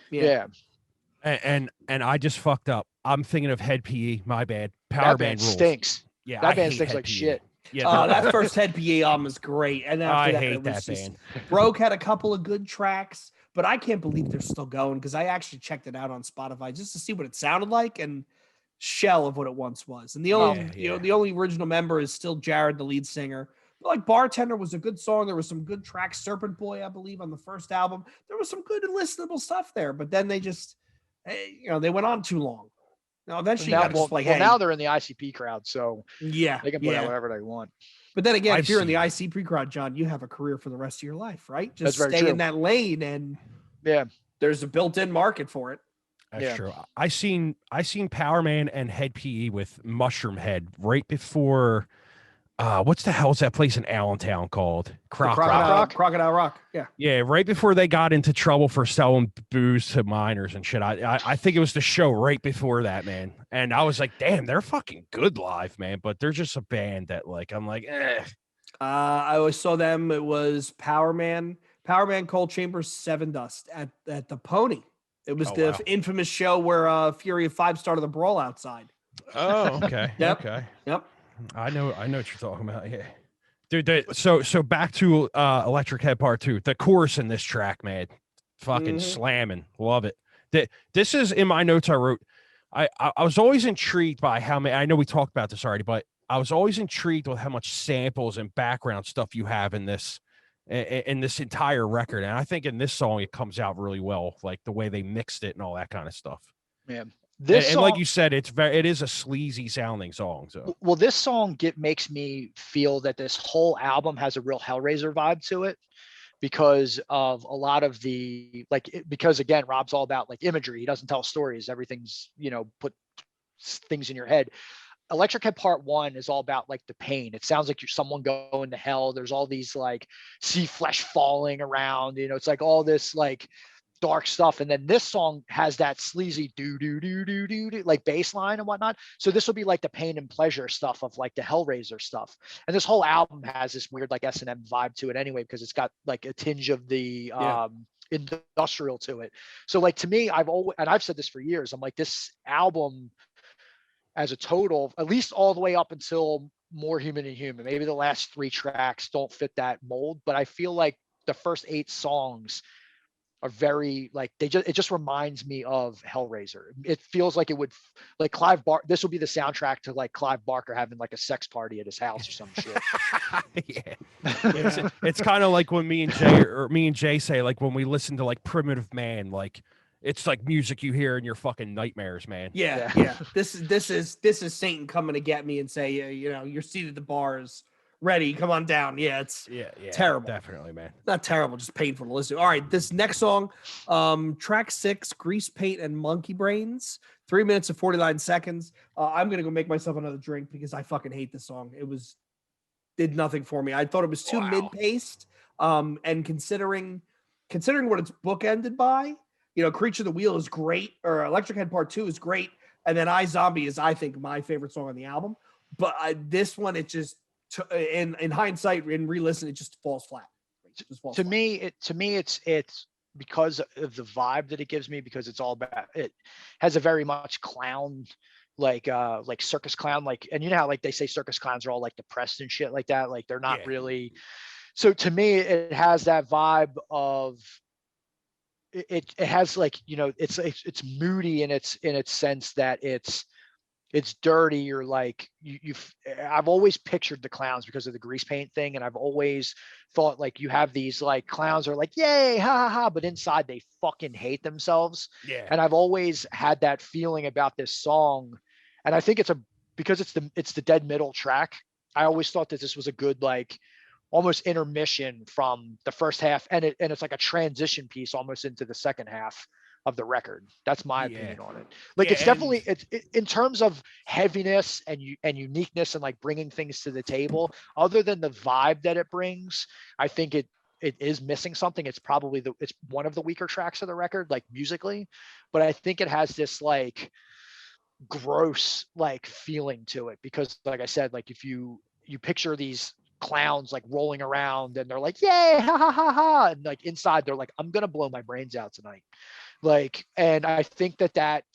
And I just fucked up. I'm thinking of Head PE. My bad. That band rules. Stinks. Yeah, that band stinks like shit. Yeah, that first Head PE album is great. And after I hate that band. Broke had a couple of good tracks, but I can't believe they're still going because I actually checked it out on Spotify just to see what it sounded like and shell of what it once was. And the only the only original member is still Jared, the lead singer. But like Bartender was a good song. There was some good tracks. Serpent Boy, I believe, on the first album. There was some good listenable stuff there, but then they just they went on too long. Now eventually now they're in the ICP crowd, so they can put out whatever they want. But then again, if you're in the ICP crowd, John, you have a career for the rest of your life, right? Just stay in that lane, and there's a built-in market for it. That's true. I seen Powerman and Head PE with Mushroom Head right before what's the hell's that place in Allentown called? Crocodile Rock. Yeah. Yeah, right before they got into trouble for selling booze to minors and shit. I think it was the show right before that, man. And I was like, damn, they're fucking good live, man. But they're just a band that like I'm like, eh. I always saw them. It was Powerman, Cold Chambers, Seven Dust at the Pony. It was the infamous show where Fury of Five started the brawl outside. Oh, okay. Yep. Okay. Yep. I know what you're talking about. Yeah. Dude, so back to Electric Head Part 2. The chorus in this track, man. Fucking slamming. Love it. This is in my notes I wrote. I was always intrigued by how many, I know we talked about this already, but I was always intrigued with how much samples and background stuff you have in this entire record. And I think in this song it comes out really well, like the way they mixed it and all that kind of stuff. Yeah. This song, like you said, it is a sleazy sounding song. So well, this song makes me feel that this whole album has a real Hellraiser vibe to it because of a lot of the because again, Rob's all about like imagery. He doesn't tell stories. Everything's, put things in your head. Electric Head Part 1 is all about like the pain. It sounds like you're someone going to hell. There's all these like see flesh falling around, it's like all this like dark stuff. And then this song has that sleazy do like bass line and whatnot. So this will be like the pain and pleasure stuff of like the Hellraiser stuff. And this whole album has this weird like S&M vibe to it anyway, because it's got like a tinge of the industrial to it. So like to me, I've said this for years, I'm like, this album as a total, at least all the way up until More Human and Human, maybe the last 3 tracks don't fit that mold, but I feel like the first 8 songs are very like it just reminds me of Hellraiser. It feels like it would like this will be the soundtrack to like Clive Barker having like a sex party at his house or some shit. Yeah. It's kind of like when me and Jay say like when we listen to like Primitive Man, like it's like music you hear in your fucking nightmares, man. Yeah. This is Satan coming to get me and say, you're seated at the bars, ready, come on down. Yeah, it's terrible. Definitely, man. Not terrible, just painful to listen to. All right, this next song, track 6, Grease Paint and Monkey Brains, 3 minutes and 49 seconds. I'm gonna go make myself another drink because I fucking hate this song. Did nothing for me. I thought it was too mid-paced. And considering what it's bookended by, Creature of the Wheel is great, or Electric Head Part 2 is great, and then I Zombie is, I think, my favorite song on the album. But this one, it just in hindsight, in re-listen, it just falls flat. To me, it's because of the vibe that it gives me, because it's all about, it has a very much clown, like circus clown, like, and you know how like they say circus clowns are all like depressed and shit like that, like they're not really. So to me, it has that vibe of it has like, it's moody in its sense that it's dirty, or like I've always pictured the clowns because of the grease paint thing, and I've always thought like you have these like clowns are like yay ha ha ha, but inside they fucking hate themselves. And I've always had that feeling about this song, and I think because it's the dead middle track. I always thought that this was a good like almost intermission from the first half, and it's like a transition piece almost into the second half of the record. That's my opinion on it. Like it's definitely it's in terms of heaviness and uniqueness and like bringing things to the table. Other than the vibe that it brings, I think it is missing something. It's probably it's one of the weaker tracks of the record, like musically, but I think it has this like gross like feeling to it, because like I said, like if you picture these clowns like rolling around and they're like yay ha ha ha ha, and like inside they're like I'm gonna blow my brains out tonight, like. And I think that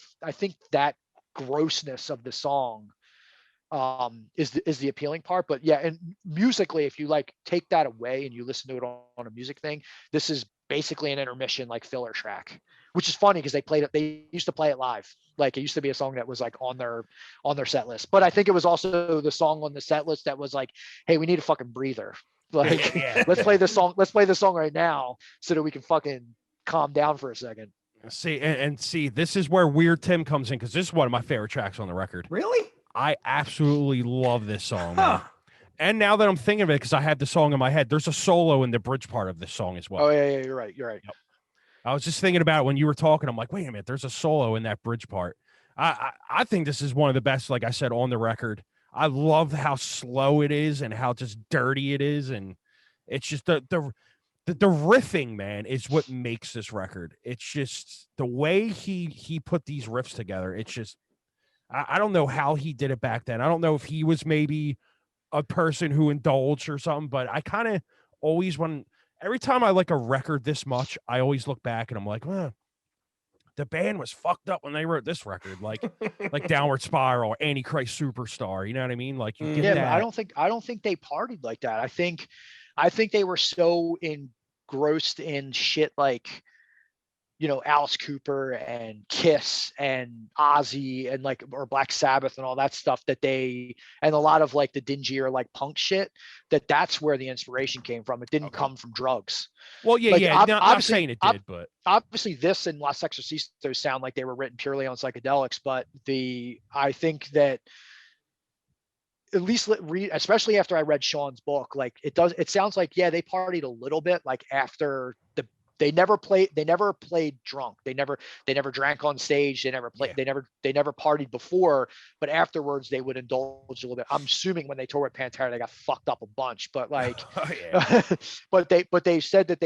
grossness of the song is the appealing part. But yeah, and musically, if you like take that away and you listen to it on a music thing, this is basically an intermission like filler track, which is funny because they used to play it live. Like it used to be a song that was like on their set list. But I think it was also the song on the set list that was like, hey, we need a fucking breather. Like let's play this song right now so that we can fucking calm down for a second. See, and see, this is where Weird Tim comes in, because this is one of my favorite tracks on the record. Really? I absolutely love this song, man. And now that I'm thinking of it, because I had the song in my head, there's a solo in the bridge part of this song as well. Oh yeah, you're right. Yep. I was just thinking about it when you were talking. I'm like, wait a minute, there's a solo in that bridge part. I think this is one of the best, like I said, on the record. I love how slow it is and how just dirty it is, and it's just the riffing, man, is what makes this record. It's just the way he put these riffs together. It's just I don't know how he did it back then. I don't know if he was maybe a person who indulged or something, but I kind of always every time I like a record this much, I always look back and I'm like, well, the band was fucked up when they wrote this record, like Downward Spiral, Antichrist Superstar. You know what I mean? Like you get Yeah, that. but I don't think they partied like that. I think they were so engrossed in shit like, you know, Alice Cooper and Kiss and Ozzy and like, or Black Sabbath and all that stuff and a lot of like the dingier like punk shit, that's where the inspiration came from. It didn't come from drugs. Well, yeah, like, yeah. Not saying it did, but obviously this and Los Exorcistos sound like they were written purely on psychedelics. But I think that at least especially after I read Sean's book, like it sounds like, yeah, they partied a little bit, like after they never played drunk. They never drank on stage. They never played, they never partied before, but afterwards they would indulge a little bit. I'm assuming when they toured with Pantera, they got fucked up a bunch, but like, but they said that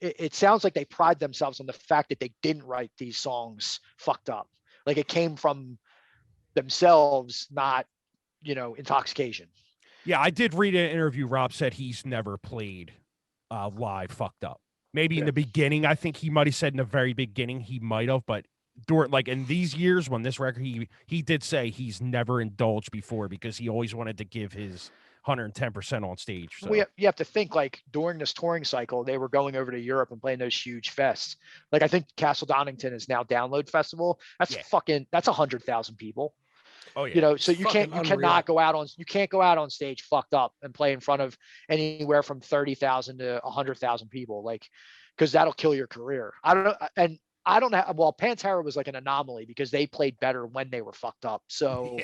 it sounds like they pride themselves on the fact that they didn't write these songs fucked up. Like it came from themselves, not, you know, intoxication. Yeah, I did read an interview. Rob said he's never played live fucked up. Maybe in the beginning, I think he might have said in the very beginning he might have, but during like in these years when this record, he did say he's never indulged before because he always wanted to give his 110% on stage. So. You have to think, like, during this touring cycle, they were going over to Europe and playing those huge fests. Like I think Castle Donington is now Download Festival. That's 100,000 people. Oh yeah. You know, so you can't go out on stage fucked up and play in front of anywhere from 30,000 to 100,000 people, like, because that'll kill your career. I don't know. Well, Pantera was like an anomaly because they played better when they were fucked up. So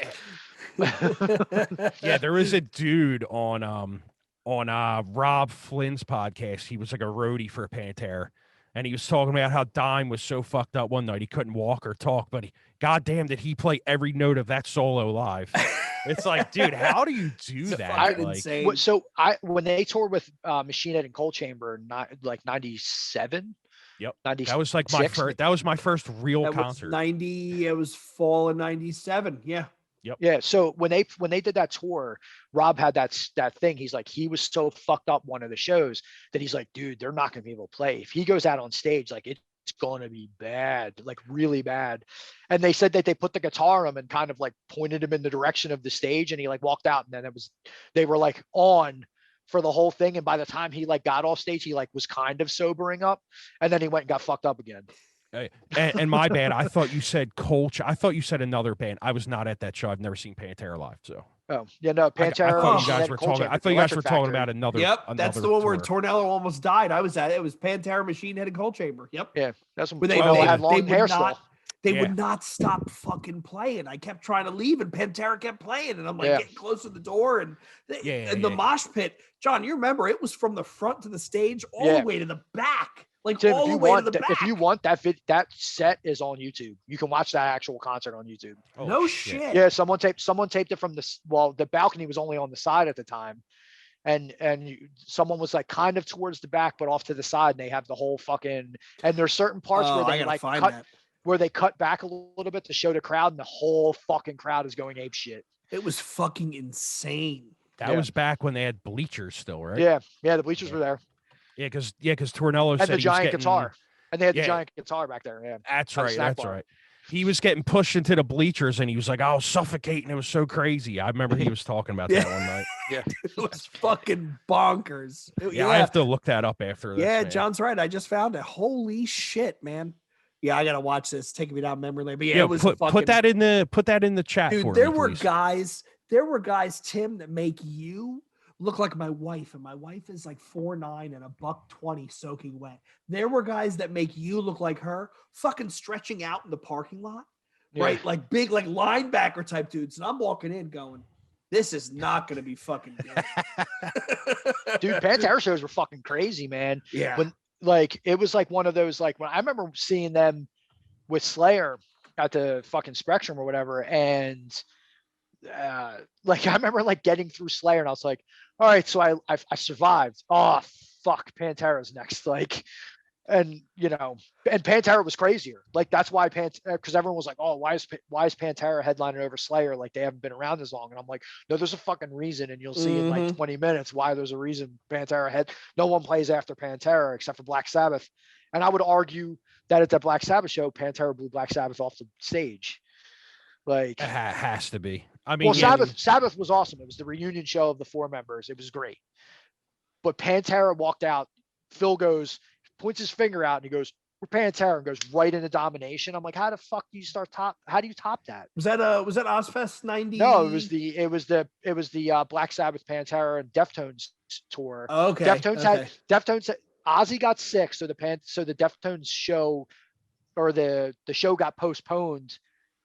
yeah, there was a dude on Rob Flynn's podcast. He was like a roadie for Pantera. And he was talking about how Dime was so fucked up one night he couldn't walk or talk, but goddamn did he play every note of that solo live. It's like, dude, how do you do that? Insane. So when they toured with Machine Head and Cold Chamber, like 97. Yep. 96, that was like my first real concert. It was fall of 97. Yeah. Yep. Yeah. So when they did that tour, Rob had that thing. He's like, he was so fucked up one of the shows that he's like, dude, they're not going to be able to play. If he goes out on stage, like it's going to be bad, like really bad. And they said that they put the guitar on him and kind of like pointed him in the direction of the stage. And he like walked out, and then they were like on for the whole thing. And by the time he like got off stage, he like was kind of sobering up, and then he went and got fucked up again. And my bad. I thought you said Colch. I thought you said another band. I was not at that show. I've never seen Pantera live. So. Oh yeah, no, Pantera. I thought you guys were talking. I thought you guys were talking about another. Yep, that's the one tour. where Tornello almost died. I was at it. It was Pantera, Machine Head, and Cold Chamber. Yep. Yeah, that's when Tornello had long hair still. They would not stop fucking playing. I kept trying to leave, and Pantera kept playing, and I'm like getting close to the door, and the mosh pit. John, you remember it was from the front to the stage all the way to the back. Like Tim, all the way to the back. If you want that set is on YouTube. You can watch that actual concert on YouTube. Oh, no shit. Yeah, someone taped it from the balcony was only on the side at the time. And someone was like kind of towards the back, but off to the side, and they have the whole fucking, and there's certain parts where they like where they cut back a little bit to show the crowd, and the whole fucking crowd is going ape shit. It was fucking insane. That was back when they had bleachers still, right? Yeah, the bleachers were there. Yeah, because Tornello said the giant guitar, and they had the giant guitar back there. Yeah, that's right. He was getting pushed into the bleachers, and he was like, "I was suffocating." It was so crazy. I remember he was talking about that one night. Yeah, it was fucking bonkers. I have to look that up after this. Yeah, John's right. I just found it. Holy shit, man. Yeah, I gotta watch this. Taking me down memory lane. But yeah, it was put that in the chat. Dude, for there me, were please. guys, Tim, that make you look like my wife, and my wife is like 4'9" and $120 soaking wet. There were guys that make you look like her, fucking stretching out in the parking lot, right? Like big, like linebacker type dudes. And I'm walking in going, this is not going to be fucking good. Dude, Pantera shows were fucking crazy, man. Yeah. When like it was like one of those, like when I remember seeing them with Slayer at the fucking Spectrum or whatever, and like I remember like getting through Slayer and I was like, all right, so I survived. Oh fuck, Pantera's next. Like, and and Pantera was crazier. Like that's why because everyone was like, oh, why is Pantera headlining over Slayer? Like they haven't been around as long. And I'm like, no, there's a fucking reason, and you'll see in like 20 minutes why there's a reason no one plays after Pantera except for Black Sabbath. And I would argue that at the Black Sabbath show, Pantera blew Black Sabbath off the stage. Like It has to be. I mean, well, Sabbath was awesome. It was the reunion show of the 4 members. It was great. But Pantera walked out. Phil points his finger out and he goes, "We're Pantera," and goes right into domination. I'm like, how the fuck do you how do you top that? Was that Ozfest 90? No, it was the Black Sabbath, Pantera, and Deftones tour. Okay. Deftones Ozzy got sick, so the Deftones show or the show got postponed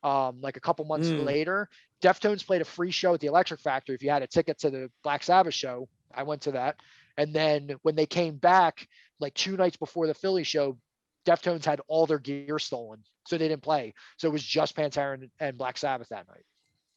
like a couple months later. Deftones played a free show at the Electric Factory if you had a ticket to the Black Sabbath show. I went to that. And then when they came back, like 2 nights before the Philly show, Deftones had all their gear stolen, so they didn't play. So it was just Pantera and Black Sabbath that night.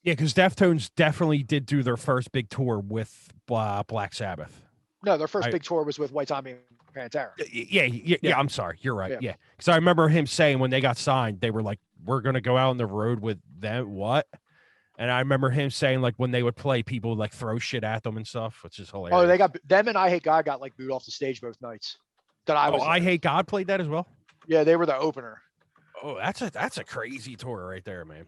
Yeah, because Deftones definitely did do their first big tour with Black Sabbath. No, their first big tour was with White Zombie and Pantera. Yeah. I'm sorry, you're right. Yeah, because I remember him saying when they got signed, they were like, "We're gonna go out on the road with them." What? And I remember him saying like when they would play, people would like throw shit at them and stuff, which is hilarious. Oh, they got them and I Hate God got like booed off the stage both nights. That I was. I Hate God played that as well. Yeah, they were the opener. Oh, that's a crazy tour right there, man.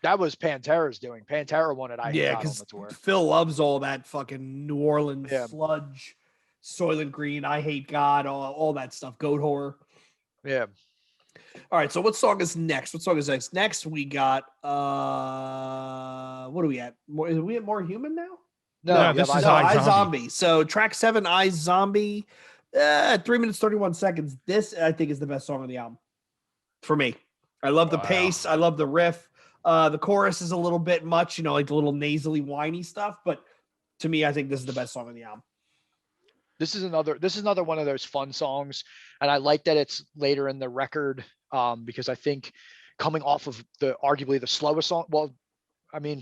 That was Pantera's doing. Pantera wanted I Hate God on the tour. Phil loves all that fucking New Orleans sludge, Soylent Green, I Hate God, all that stuff, Goat Horror. Yeah. All right, so what song is next? Next we got what are we at? Are we at More Human now? No, this is iZombie. So track 7, iZombie, 3 minutes 31 seconds. This I think is the best song on the album for me. I love the pace. I love the riff. The chorus is a little bit much, like the little nasally whiny stuff, but to me, I think this is the best song on the album. This is another one of those fun songs, and I like that it's later in the record because I think coming off of arguably the slowest song. Well, I mean,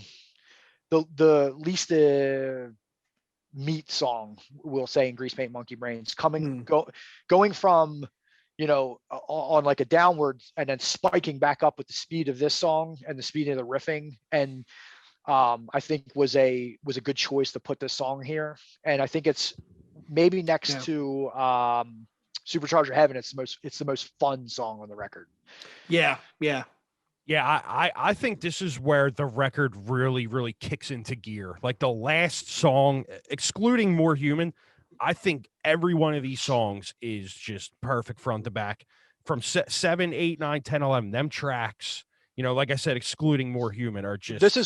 the least meat song, we'll say, in Grease Paint Monkey Brains, going from on like a downward and then spiking back up with the speed of this song and the speed of the riffing, and I think was a good choice to put this song here. And I think it's maybe next to Supercharger Heaven, it's the most fun song on the record. Yeah. I think this is where the record really, really kicks into gear. Like the last song, excluding More Human, I think every one of these songs is just perfect front to back. From 7, 8, 9, 10, 11, them tracks, like I said, excluding More Human, are just. This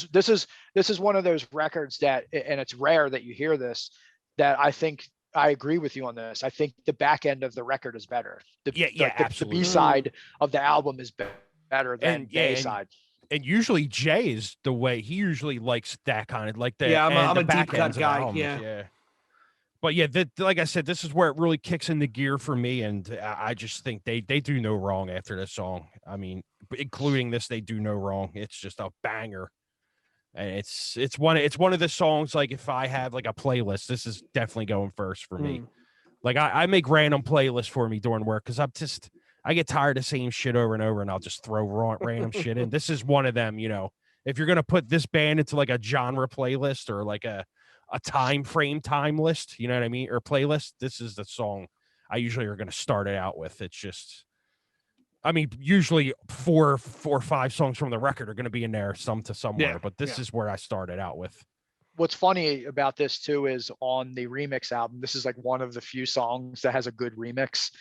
is one of those records that, and it's rare that you hear this, that I think I agree with you on this. I think the back end of the record is better. Absolutely. The B side of the album is better than the A side. And usually Jay is the way he usually likes that kind of like the I'm a back deep cut guy. Yeah. But yeah, like I said, this is where it really kicks into gear for me, and I just think they do no wrong after this song. I mean, including this, they do no wrong. It's just a banger. And it's one of the songs, like if I have like a playlist, this is definitely going first for me. Like I make random playlists for me during work because I get tired of same shit over and over, and I'll just throw random shit in. This is one of them, if you're gonna put this band into like a genre playlist or like a time list, you know what I mean, or playlist, this is the song I usually are gonna start it out with. It's just, I mean, usually 4 or 5 songs from the record are going to be in there somewhere, but this is where I started out with. What's funny about this too is on the remix album, this is like one of the few songs that has a good remix,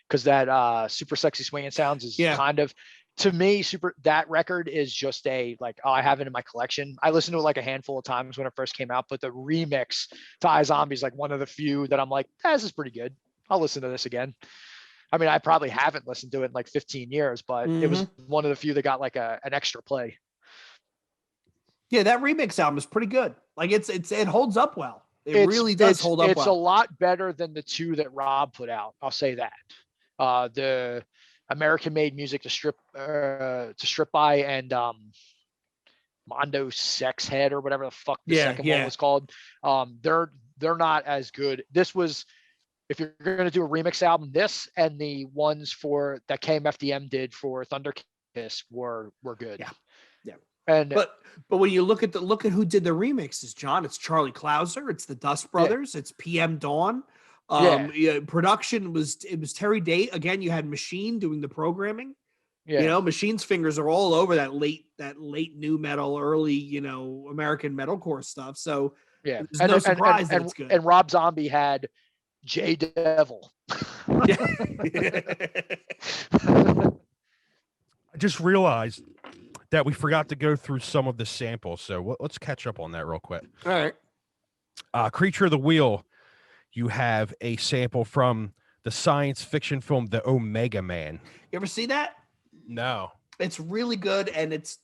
because that Super Sexy Swinging Sounds is kind of, to me, that record is just I have it in my collection. I listened to it like a handful of times when it first came out, but the remix to iZombie is like one of the few that I'm like, this is pretty good. I'll listen to this again. I mean, I probably haven't listened to it in like 15 years, but it was one of the few that got like an extra play. Yeah, that remix album is pretty good. Like it holds up well. It really does hold up well. It's a lot better than the 2 that Rob put out. I'll say that. The American Made Music to Strip By and Mondo Sex Head or whatever the fuck the Yeah, second yeah. one was called. They're not as good. This was, if you're going to do a remix album, this and the ones that KMFDM did for Thunder Kiss were good. Yeah. Yeah. And but when you look at who did the remixes, John, it's Charlie Clouser, it's the Dust Brothers, it's PM Dawn. Production was Terry Date. Again, you had Machine doing the programming. Yeah. You know, Machine's fingers are all over that late new metal, early, you know, American metalcore stuff. So yeah, there's no surprise that it's good. And Rob Zombie had J Devil. I just realized that we forgot to go through some of the samples, so let's catch up on that real quick. All right. Creature of the Wheel, you have a sample from the science fiction film The Omega Man. You ever see that? No. It's really good, and it's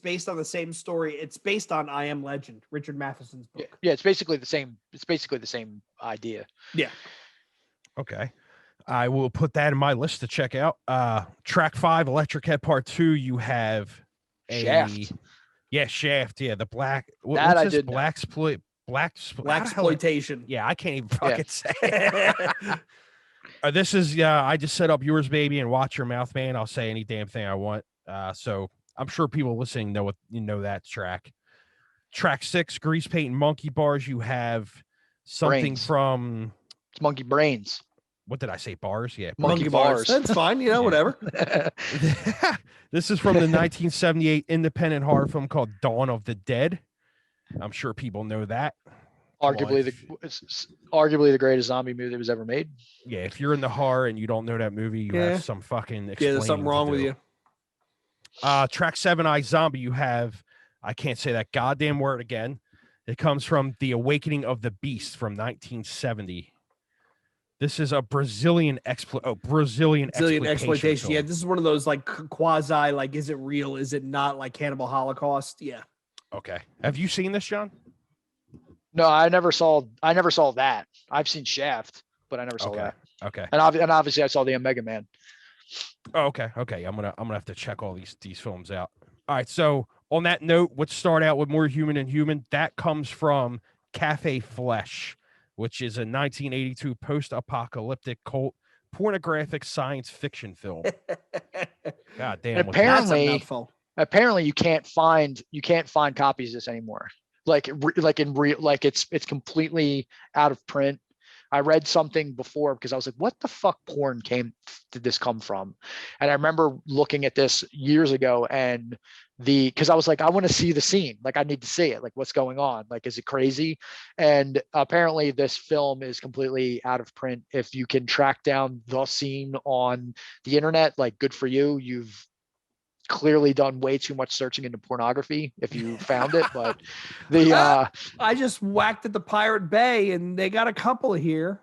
based on the same story. It's based on I Am Legend, Richard Matheson's book. Yeah, it's basically the same. It's basically the same idea. Yeah. Okay. I will put that in my list to check out. Track 5, Electric Head Part 2, you have Shaft. Yeah, Shaft. Yeah, the black. That I this? did know. Blaxploitation. Yeah, I can't even fucking say it. This is I just set up Yours Baby and Watch Your Mouth Man. I'll say any damn thing I want. So I'm sure people listening know that track. Track 6, Grease Paint and Monkey Bars. You have something Brains. from It's Monkey Brains. What did I say? Bars? Yeah, Monkey Bars. That's fine. You know, whatever. This is from the 1978 independent horror film called Dawn of the Dead. I'm sure people know that. Arguably the greatest zombie movie that was ever made. Yeah, if you're in the horror and you don't know that movie, you have some fucking there's something wrong with you. Track 7, I Zombie, you have, I can't say that goddamn word again. It comes from The Awakening of the Beast from 1970. This is a Brazilian exploitation. Film. Yeah, this is one of those like quasi, like, is it real? Is it not, like Cannibal Holocaust? Yeah. Okay. Have you seen this, John? No, I never saw that. I've seen Shaft, but I never saw that. Okay. And obviously I saw the Omega Man. Oh, okay. I'm gonna have to check all these films out. All right. So on that note, let's start out with More Human Than Human. That comes from Cafe Flesh, which is a 1982 post-apocalyptic cult pornographic science fiction film. God damn. Apparently you can't find copies of this anymore. It's completely out of print. I read something before because I was like, what the fuck porn did this come from? And I remember looking at this years ago and because I was like, I want to see the scene. Like, I need to see it. Like, what's going on? Like, is it crazy? And apparently this film is completely out of print. If you can track down the scene on the internet, like, good for you. You've clearly done way too much searching into pornography if you found it, but I just whacked at the Pirate Bay and they got a couple here.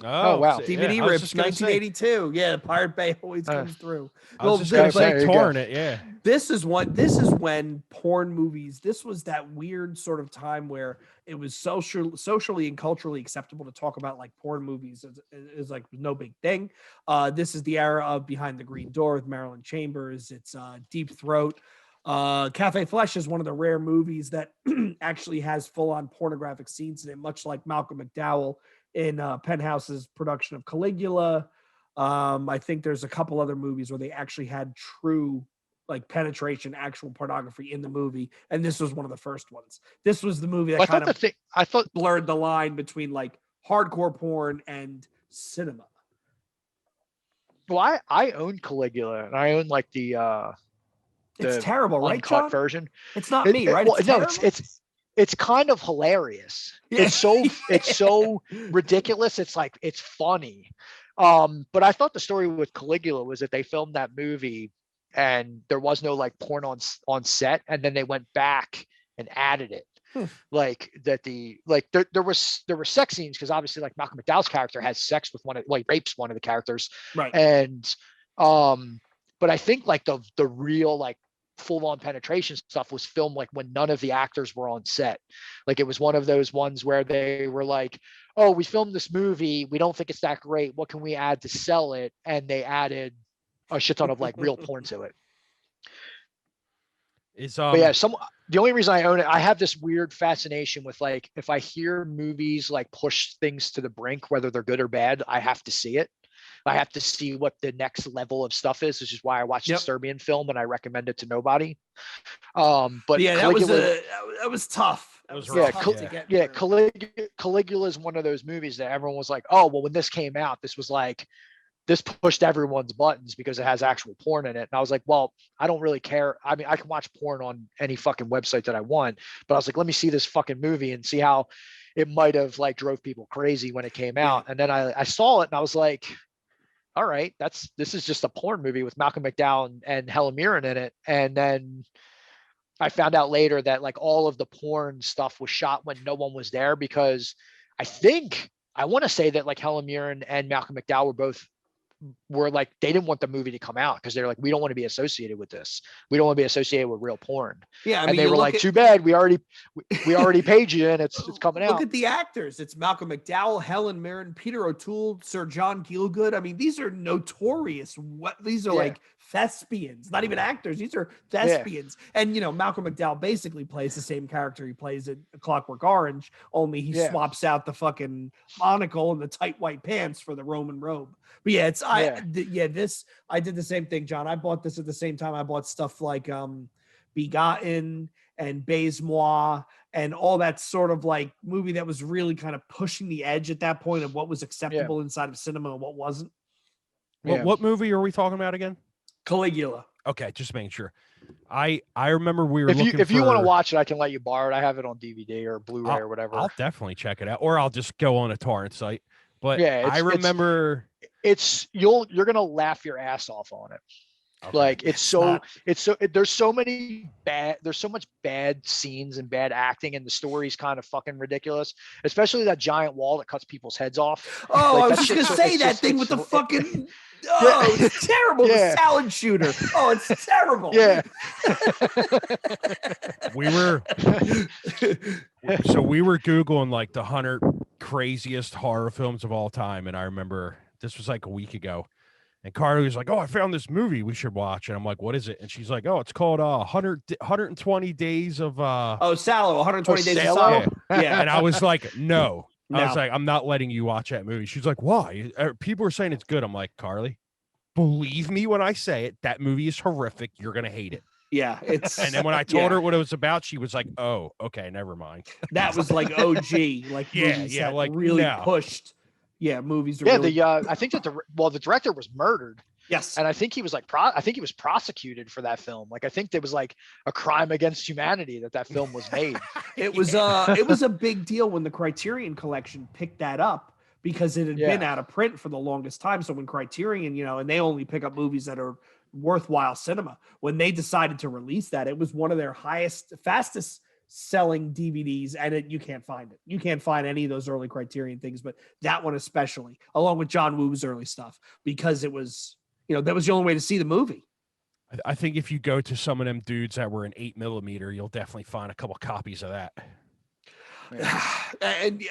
Oh wow. DVD rips 1982. Yeah, the Pirate Bay always comes through. Well, torn it. Yeah. This is when porn movies, this was that weird sort of time where it was socially and culturally acceptable to talk about like porn movies is like no big thing. This is the era of Behind the Green Door with Marilyn Chambers. It's Deep Throat. Cafe Flesh is one of the rare movies that actually has full-on pornographic scenes in it, much like Malcolm McDowell in Penthouse's production of Caligula. I think there's a couple other movies where they actually had true like penetration, actual pornography in the movie, and this was one of the first ones. This was the movie that I thought blurred the line between like hardcore porn and cinema. Well, I own Caligula, and I own like the it's terrible, right, John? Version. It's not me, right? It's kind of hilarious. Yeah. It's so ridiculous. It's like, it's funny. But I thought the story with Caligula was that they filmed that movie and there was no like porn on set, and then they went back and added it. Like that there were sex scenes because obviously like Malcolm McDowell's character has sex with rapes one of the characters. Right. And but I think like the real like full-on penetration stuff was filmed like when none of the actors were on set. Like it was one of those ones where they were like, oh, we filmed this movie, we don't think it's that great, what can we add to sell it? And they added a shit ton of like real porn to it. Is But yeah, the only reason I own it, I have this weird fascination with like, if I hear movies like push things to the brink, whether they're good or bad, I have to see it. I have to see what the next level of stuff is, which is why I watched the Serbian film and I recommend it to nobody. But yeah, Caligula, that was tough. That was yeah, tough to get through. Caligula is one of those movies that everyone was like, oh, well, when this came out, this was like, this pushed everyone's buttons because it has actual porn in it. And I was like, well, I don't really care. I mean, I can watch porn on any fucking website that I want, but I was like, let me see this fucking movie and see how it might have like drove people crazy when it came out. And then I saw it and I was like, all right, this is just a porn movie with Malcolm McDowell and Helen Mirren in it. And then I found out later that like all of the porn stuff was shot when no one was there, because I want to say that like Helen Mirren and Malcolm McDowell were like, they didn't want the movie to come out because they're like, we don't want to be associated with this. We don't want to be associated with real porn. Yeah, and they were like, too bad, we already paid you and it's coming out. Look at the actors. It's Malcolm McDowell, Helen Mirren, Peter O'Toole, Sir John Gielgud. I mean, these are notorious. These are like thespians, not even actors. These are thespians. And Malcolm McDowell basically plays the same character he plays in A Clockwork Orange, only he swaps out the fucking monocle and the tight white pants for the Roman robe. But I did the same thing, John. I bought this at the same time I bought stuff like Begotten and Baise-Moi and all that sort of like movie that was really kind of pushing the edge at that point of what was acceptable inside of cinema and what wasn't. What movie are we talking about again? Caligula. Okay, just making sure. I remember we were if you want to watch it, I can let you borrow it. I have it on DVD or Blu-ray or whatever. I'll definitely check it out, or I'll just go on a torrent site. But I remember you're gonna laugh your ass off on it. Okay. Like there's so much bad scenes and bad acting, and the story's kind of fucking ridiculous, especially that giant wall that cuts people's heads off. Oh, like, I was just gonna say that thing with the fucking it's terrible. The salad shooter. Oh, it's terrible. Yeah. we were Googling like the 100 craziest horror films of all time, and I remember this was like a week ago. And Carly was like, oh, I found this movie we should watch. And I'm like, what is it? And she's like, oh, it's called 120 Days of Sallow, 120 Days Sallow? of Sallow. Yeah. And I was like, no. I was like, I'm not letting you watch that movie. She's like, why? People are saying it's good. I'm like, Carly, believe me when I say it, that movie is horrific. You're going to hate it. Yeah. And then when I told her what it was about, she was like, oh, okay, never mind. That was like OG, like movies that like really pushed. Yeah, movies. Really... I think that the director was murdered. Yes, and I think he was like I think he was prosecuted for that film. Like I think there was like a crime against humanity that film was made. It was a big deal when the Criterion Collection picked that up because it had been out of print for the longest time. So when Criterion, and they only pick up movies that are worthwhile cinema. When they decided to release that, it was one of their fastest selling DVDs, and you can't find it. You can't find any of those early Criterion things, but that one especially, along with John Woo's early stuff, because it was, that was the only way to see the movie. I think if you go to some of them dudes that were in 8mm, you'll definitely find a couple copies of that. And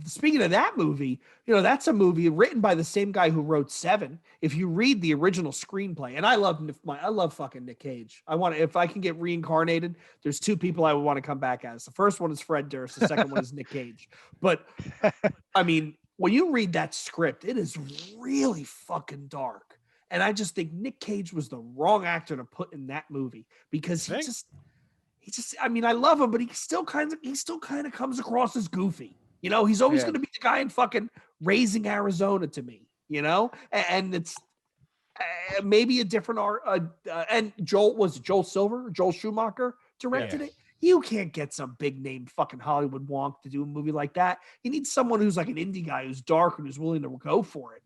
speaking of that movie, that's a movie written by the same guy who wrote Seven. If you read the original screenplay, and I love fucking Nick Cage. If I can get reincarnated, there's two people I would want to come back as. The first one is Fred Durst. The second one is Nick Cage. But I mean, when you read that script, it is really fucking dark. And I just think Nick Cage was the wrong actor to put in that movie because he just, I mean, I love him, but he still kind of comes across as goofy. He's always going to be the guy in fucking Raising Arizona to me, and it's maybe a different art. And Joel Schumacher directed it. You can't get some big name fucking Hollywood wonk to do a movie like that. You need someone who's like an indie guy who's dark and who's willing to go for it,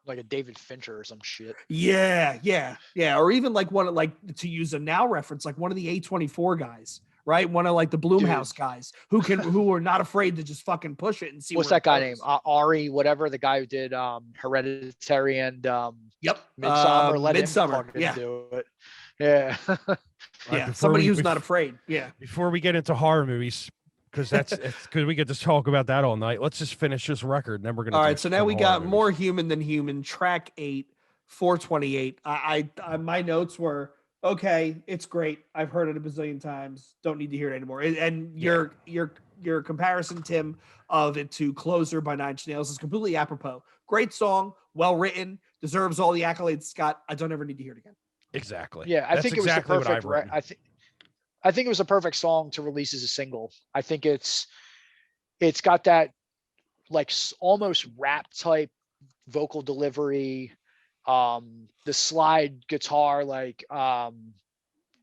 Like a David Fincher or some shit. Yeah. Or even like to use a now reference, like one of the A24 guys, right? One of like the Blumhouse guys who are not afraid to just fucking push it and see. What's that guy named? Ari, whatever, the guy who did Hereditary and Midsommar. Midsommar. Yeah. Do it. Yeah. Yeah, somebody who's not afraid. Yeah. Before we get into horror movies, because we get to talk about that all night. Let's just finish this record, and then we're gonna. All right, so now we got More Human Than Human, track 8, 428. I my notes were okay, it's great. I've heard it a bazillion times. Don't need to hear it anymore. And your comparison, Tim, of it to Closer by Nine Inch Nails is completely apropos. Great song, well written, deserves all the accolades it's got. I don't ever need to hear it again. Exactly. Yeah, I That's think it was the exactly what perfect. I've written. I think it was a perfect song to release as a single. I think it's got that like almost rap type vocal delivery, the slide guitar, like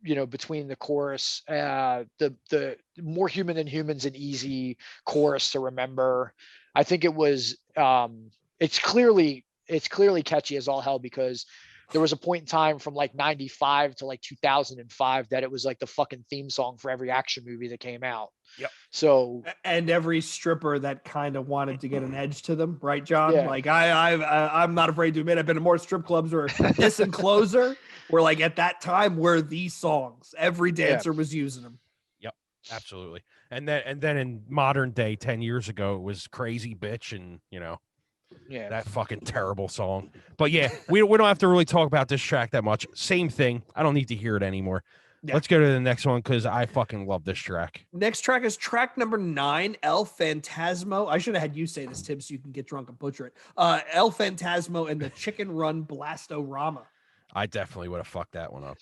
between the chorus, the more human than humans, an easy chorus to remember. I think it was it's clearly catchy as all hell, because there was a point in time from like 95 to like 2005 that it was like the fucking theme song for every action movie that came out. Yep. So and every stripper that kind of wanted to get an edge to them, right, John? Yeah. Like I'm not afraid to admit I've been to more strip clubs where this and Closer were like at that time were these songs. Every dancer was using them. Yep, absolutely. And then in modern day, 10 years ago, it was Crazy Bitch, and yeah, that fucking terrible song. But yeah, we don't have to really talk about this track that much. Same thing. I don't need to hear it anymore. Yeah. Let's go to the next one because I fucking love this track. Next track is track number 9, Elf Phantasmo. I should have had you say this, Tim, so you can get drunk and butcher it. Elf Phantasmo and the Chicken Run Blastorama. I definitely would have fucked that one up.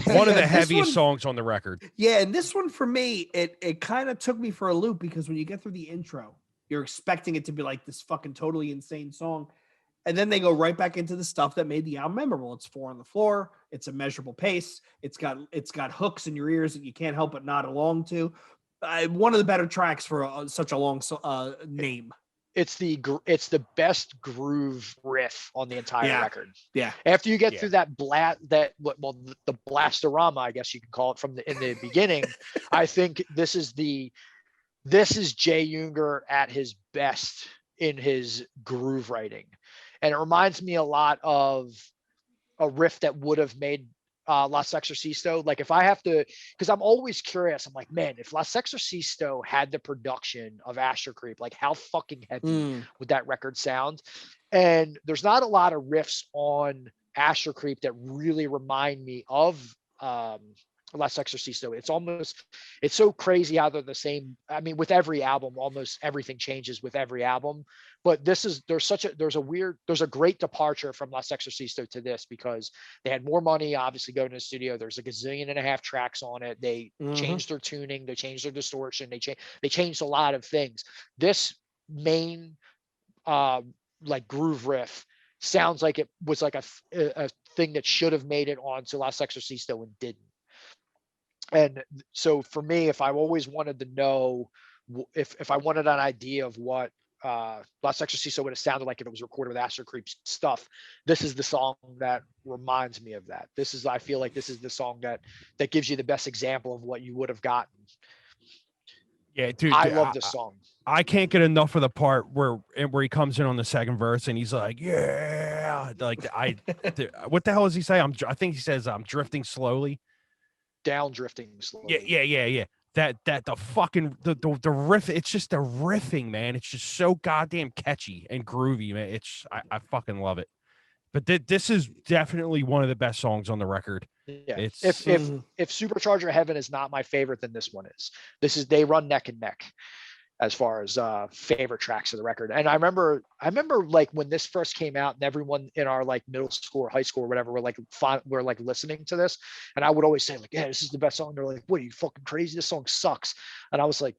One of the heaviest songs on the record. Yeah, and this one for me, it kind of took me for a loop, because when you get through the intro, you're expecting it to be like this fucking totally insane song. And then they go right back into the stuff that made the album memorable. It's 4 on the Floor. It's a measurable pace. It's got hooks in your ears that you can't help but nod along to. One of the better tracks for such a long name. It's the best groove riff on the entire record. Yeah. After you get through the blastorama, I guess you can call it, in the beginning, I think this is Jay Unger at his best in his groove writing. And it reminds me a lot of a riff that would have made Las Exorcisto. Like if I have to, because I'm always curious, I'm like, man, if Las Exorcisto had the production of Astro-Creep, like how fucking heavy would that record sound? And there's not a lot of riffs on Astro-Creep that really remind me of Las Exorcisto. It's so crazy how they're the same. I mean, with every album, almost everything changes with every album. But there's a great departure from Las Exorcisto to this, because they had more money, obviously, going to the studio. There's a gazillion and a half tracks on it. They changed their tuning, they changed their distortion, they changed a lot of things. This main like groove riff sounds like it was like a thing that should have made it onto Las Exorcisto and didn't. And so for me, if I always wanted to know, if I wanted an idea of what Las Exorcisto would have sounded like if it was recorded with Astro-Creep's stuff, this is the song that reminds me of that. I feel like this is the song that gives you the best example of what you would have gotten. Yeah, dude, I love this song. I can't get enough of the part where he comes in on the second verse and he's like, yeah, like what the hell does he say? I think he says I'm drifting slowly. Down drifting slowly. Yeah. That the fucking the riff, it's just the riffing, man. It's just so goddamn catchy and groovy, man. I fucking love it. But this is definitely one of the best songs on the record. Yeah. If Supercharger Heaven is not my favorite, then this one is. They run neck and neck as far as favorite tracks of the record. And I remember like when this first came out and everyone in our like middle school or high school or whatever were like listening to this, and I would always say like, yeah, this is the best song. And they're like, what, are you fucking crazy? This song sucks. And I was like,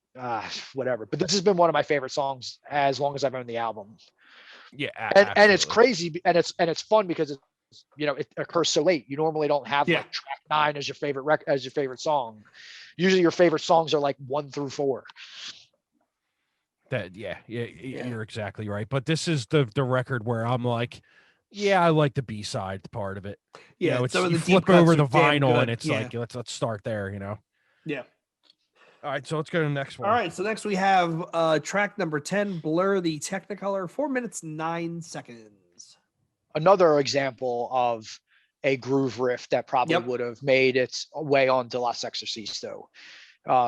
whatever. But this has been one of my favorite songs as long as I've owned the album. Yeah, and it's crazy, and it's fun because it's, it occurs so late. You normally don't have like track 9 as your favorite song. Usually your favorite songs are like 1 through 4. You're exactly right. But this is the record where I'm like, yeah, I like the B-side part of it. Yeah, it's you flip over the vinyl and it's like, let's start there. Yeah. All right, so let's go to the next one. All right, so next we have track number 10, Blur the Technicolor, 4 minutes 9 seconds. Another example of a groove riff that probably would have made its way onto Las Exorcisto.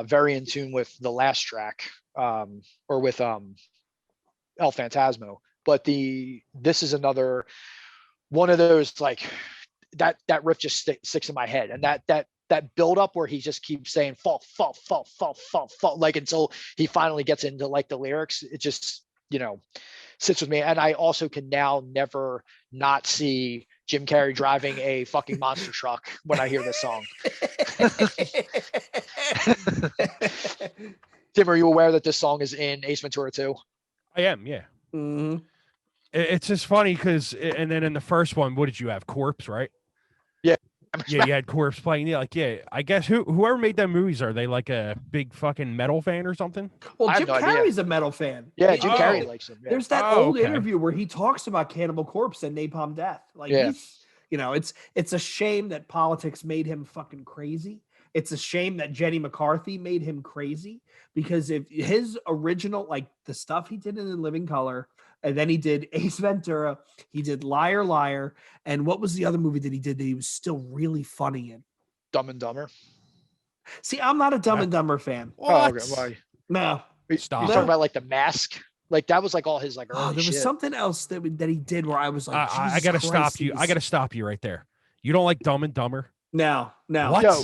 Very in tune with the last track, or with Elf Phantasmo. But this is another one of those, like, that riff just sticks in my head, and that build up where he just keeps saying fall, fall, fall, fall, fall, fall, like until he finally gets into like the lyrics. It just, sits with me. And I also can now never not see Jim Carrey driving a fucking monster truck when I hear this song. Tim, are you aware that this song is in Ace Ventura 2? I am, yeah. Mm-hmm. It's just funny because, and then in the first one, what did you have? Corpse, right? Yeah. Yeah, you had Corpse playing. Yeah, I guess whoever made them movies, are they like a big fucking metal fan or something? Well, Jim Carrey's a metal fan. Yeah, Jim Carrey likes him. Yeah. There's that old interview where he talks about Cannibal Corpse and Napalm Death. Like, he's, it's a shame that politics made him fucking crazy. It's a shame that Jenny McCarthy made him crazy, because if his original, like the stuff he did in The Living Color, and then he did Ace Ventura, he did Liar Liar, and what was the other movie that he did that he was still really funny in? Dumb and Dumber. See, I'm not a Dumb and Dumber fan. What? Oh, okay. Why? No. Stop. You're talking about like The Mask? Like that was like all his like early there was shit. something else that he did where I was like, I gotta stop you. I gotta stop you right there. You don't like Dumb and Dumber? No. What? No.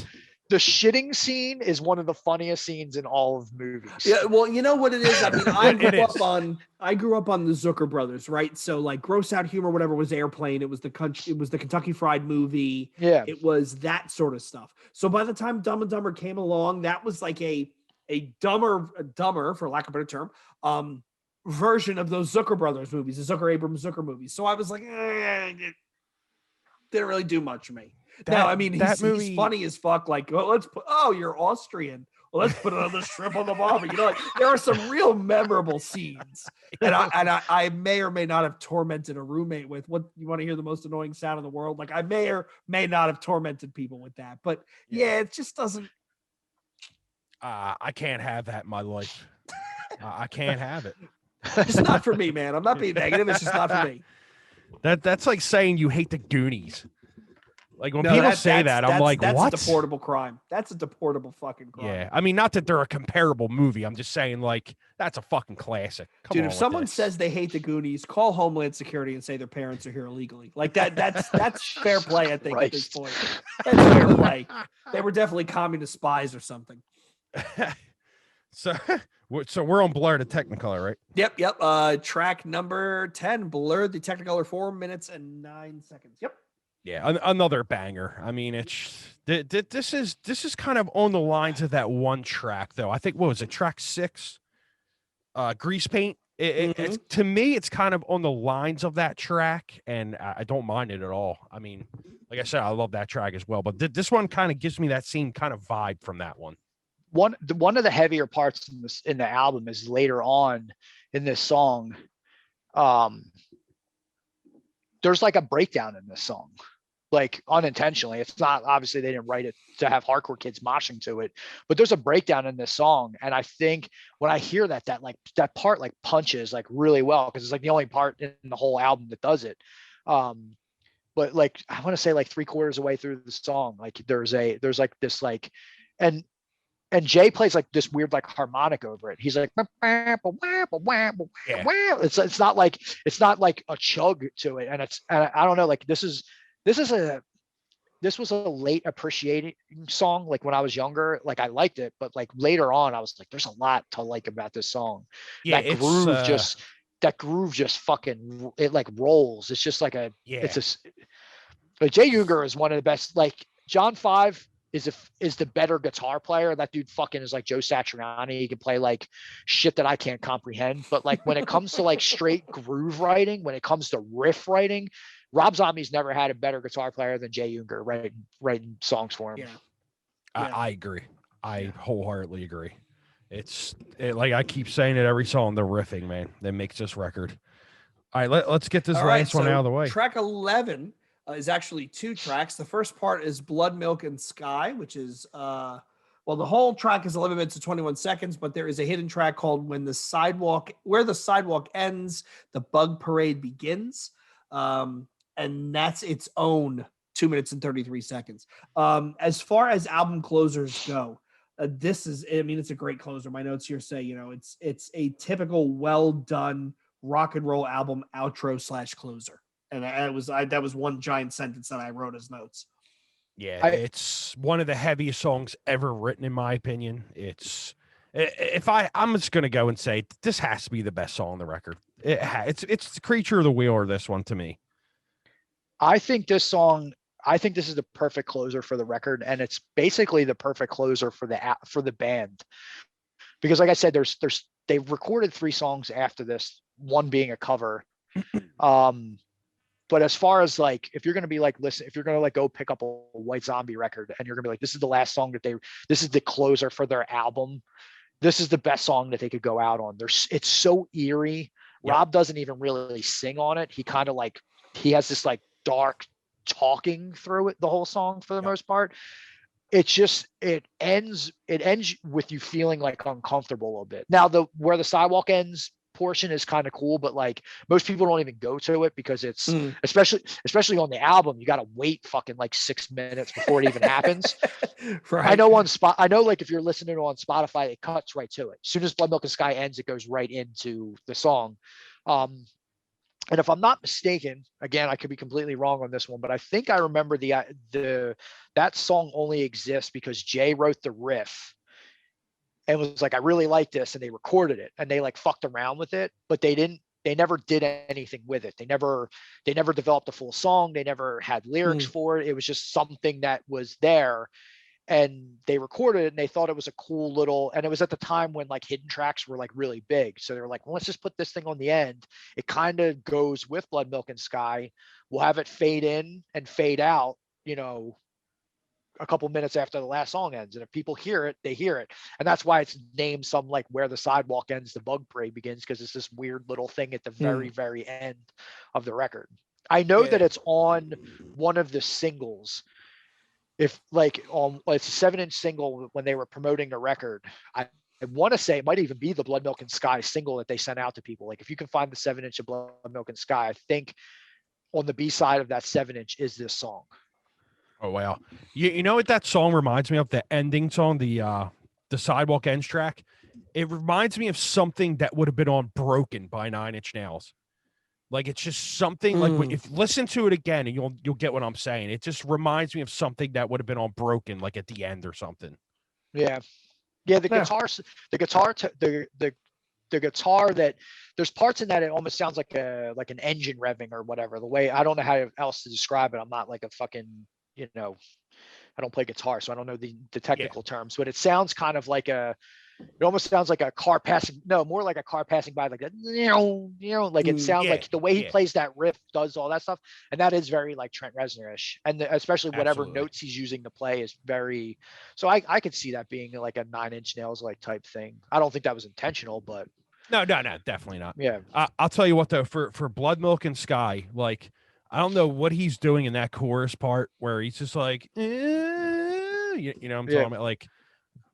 The shitting scene is one of the funniest scenes in all of movies. Yeah, well, you know what it is? I mean, I grew up on the Zucker brothers, right? So like gross out humor, whatever, was Airplane. It was the Kentucky Fried Movie. Yeah. It was that sort of stuff. So by the time Dumb and Dumber came along, that was like a dumber, for lack of a better term, version of those Zucker brothers movies, the Zucker Abrams Zucker movies. So I was like, it didn't really do much for me. Now, I mean, he's funny as fuck. Like, you're Austrian. Well, let's put another shrimp on the barbie. Like, there are some real memorable scenes. And I may or may not have tormented a roommate with what you want to hear the most annoying sound in the world. Like, I may or may not have tormented people with that. But yeah, it just doesn't. I can't have that in my life. I can't have it. It's not for me, man. I'm not being negative. It's just not for me. That's like saying you hate the Goonies. Like when people say that, I'm like, what? That's a deportable crime. That's a deportable fucking crime. Yeah. I mean, not that they're a comparable movie. I'm just saying, like, that's a fucking classic. Dude, if someone says they hate the Goonies, call Homeland Security and say their parents are here illegally. Like that's fair play, I think, at this point. That's fair play. They were definitely communist spies or something. So we're on Blur the Technicolor, right? Yep. Track number 10, Blur the Technicolor, 4 minutes and 9 seconds. Yep. Yeah, another banger. I mean, this is kind of on the lines of that one track, though. I think, what was it, track 6? Grease Paint. It's, to me, it's kind of on the lines of that track, and I don't mind it at all. I mean, like I said, I love that track as well, but this one kind of gives me that same kind of vibe from that one. One of the heavier parts in the album is later on in this song. There's like a breakdown in this song, like unintentionally. It's not, obviously they didn't write it to have hardcore kids moshing to it, but there's a breakdown in this song. And I think when I hear that part like punches like really well, because it's like the only part in the whole album that does it. But like, I want to say like 3/4 away through the song, like there's like this like, and Jay plays like this weird like harmonic over it. He's like, yeah. It's not like a chug to it, and I don't know, like this was a late appreciating song. Like when I was younger, like I liked it, but like later on, I was like, there's a lot to like about this song. Yeah, that groove just fucking, it like rolls. It's just like but Jay Unger is one of the best. Like John 5 is the better guitar player. That dude fucking is like Joe Satriani. He can play like shit that I can't comprehend. But like when it comes to like straight groove writing, when it comes to riff writing, Rob Zombie's never had a better guitar player than Jay Unger writing songs for him. Yeah. I agree. I wholeheartedly agree. It's like I keep saying it every song, the riffing, man, that makes this record. All right, let's get this last one out of the way. Track 11 is actually 2 tracks. The first part is Blood, Milk, and Sky, which is, the whole track is 11 minutes and 21 seconds, but there is a hidden track called Where the Sidewalk Ends, the Bug Parade Begins. And that's its own 2 minutes and 33 seconds. As far as album closers go, it's a great closer. My notes here say, it's a typical well done rock and roll album outro / closer. And that was one giant sentence that I wrote as notes. Yeah, it's one of the heaviest songs ever written, in my opinion. I'm just gonna go and say this has to be the best song on the record. It's the Creature of the Wheel or this one to me. I think this is the perfect closer for the record, and it's basically the perfect closer for the band. Because like I said, they've recorded 3 songs after this, one being a cover. But as far as like, if you're going to be like, listen, if you're going to like go pick up a White Zombie record and you're going to be like, this is the last song this is the closer for their album. This is the best song that they could go out on. It's so eerie. Yep. Rob doesn't even really sing on it. He kind of like, he has this like dark talking through it, the whole song for the most part. It's just, it ends with you feeling like uncomfortable a little bit. Now where the sidewalk ends portion is kind of cool, but like most people don't even go to it because it's especially on the album, you got to wait fucking like 6 minutes before it even happens. Right. I know like if you're listening on Spotify, it cuts right to it. As soon as Blood Milk and Sky ends, it goes right into the song. And if I'm not mistaken, again, I could be completely wrong on this one, but I think I remember that song only exists because Jay wrote the riff and was like, I really like this. And they recorded it and they like fucked around with it, but they never did anything with it. They never developed a full song. They never had lyrics for it. It was just something that was there and they recorded it and they thought it was a cool little, and it was at the time when like hidden tracks were like really big. So they were like, well, let's just put this thing on the end. It kind of goes with Blood Milk and Sky. We'll have it fade in and fade out, a couple minutes after the last song ends. And if people hear it, they hear it. And that's why it's named some like Where the Sidewalk Ends, the Bug Parade Begins, because it's this weird little thing at the very, very end of the record. I know that it's on one of the singles. If like it's a 7-inch single when they were promoting the record. I want to say it might even be the Blood Milk and Sky single that they sent out to people. Like if you can find the 7-inch of Blood Milk and Sky, I think on the B side of that 7-inch is this song. Oh wow! You know what that song reminds me of? The ending song, the Sidewalk Ends track. It reminds me of something that would have been on Broken by 9 Inch Nails. Like it's just something like if listen to it again and you'll get what I'm saying. It just reminds me of something that would have been on Broken, like at the end or something. Yeah. The guitar that there's parts in that it almost sounds like an engine revving or whatever. The way, I don't know how else to describe it. I'm not like a fucking I don't play guitar, so I don't know the technical terms, but it sounds kind of like it almost sounds like a car passing, more like a car passing by, like a, like it sounds like the way he plays that riff does all that stuff. And that is very like Trent Reznor-ish. And especially whatever notes he's using to play is very, so I could see that being like a 9 Inch Nails like type thing. I don't think that was intentional, but. No, definitely not. Yeah. I'll tell you what though, for Blood Milk and Sky, like, I don't know what he's doing in that chorus part where he's just like, you know what I'm talking about? Like,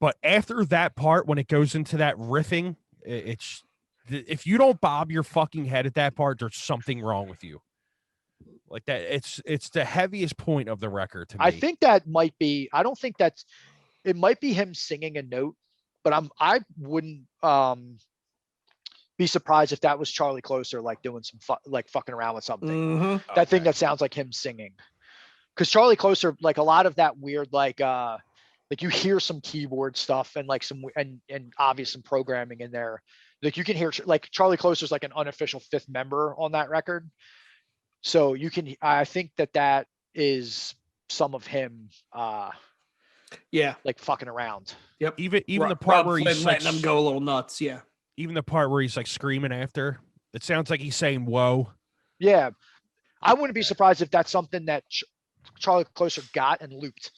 but after that part, when it goes into that riffing, it's if you don't bob your fucking head at that part, there's something wrong with you. Like that, it's the heaviest point of the record to me. I think that might be. I don't think that's. It might be him singing a note, but I wouldn't be surprised if that was Charlie Closer, like doing some fucking around with something. That thing that sounds like him singing, because Charlie Closer, like a lot of that weird like you hear some keyboard stuff and like some and obvious some programming in there. Like you can hear like Charlie Closer's like an unofficial 5th member on that record, so you can. I think that is some of him. Like fucking around. Yep. Even the part where he's letting them go a little nuts. Yeah. Even the part where he's like screaming after, it sounds like he's saying "whoa." Yeah, I wouldn't be surprised if that's something that Charlie Closer got and looped.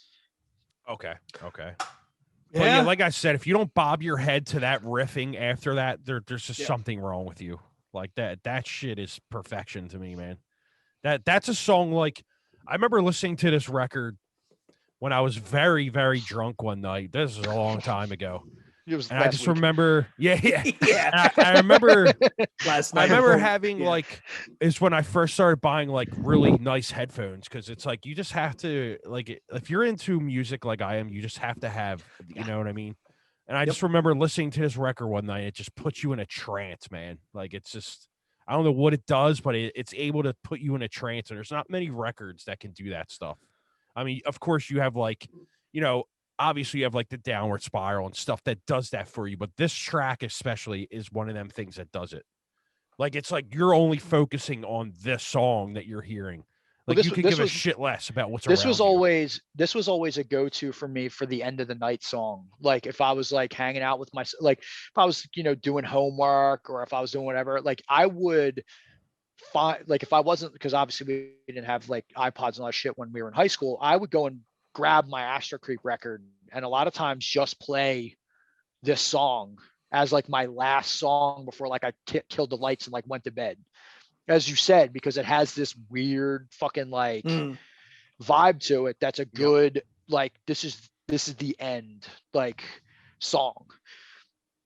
Okay. Yeah, like I said, if you don't bob your head to that riffing after that, there's just something wrong with you. Like that shit is perfection to me, man. That's a song like I remember listening to this record when I was very, very drunk one night. This is a long time ago. And I just remember, I remember last night. I remember having like is when I first started buying like really nice headphones, because it's like you just have to like if you're into music like I am, you just have to have, you know what I mean. And I just remember listening to this record one night. It just puts you in a trance, man. Like it's just I don't know what it does, but it's able to put you in a trance, and there's not many records that can do that stuff. I mean, of course, you have like, obviously you have like the Downward Spiral and stuff that does that for you, but this track especially is one of them things that does it. Like, it's like you're only focusing on this song that you're hearing. Like, you could give a shit less about what's around you. This was always a go-to for me for the end of the night song. Like, if I was like hanging out with my, like if I was, doing homework, or if I was doing whatever, like I would find, like, if I wasn't, because obviously we didn't have like iPods and all that shit when we were in high school, I would go and grab my Astro-Creep record, and a lot of times just play this song as like my last song before like I killed the lights and like went to bed. As you said, because it has this weird fucking like vibe to it. That's a good, like, this is the end, like, song.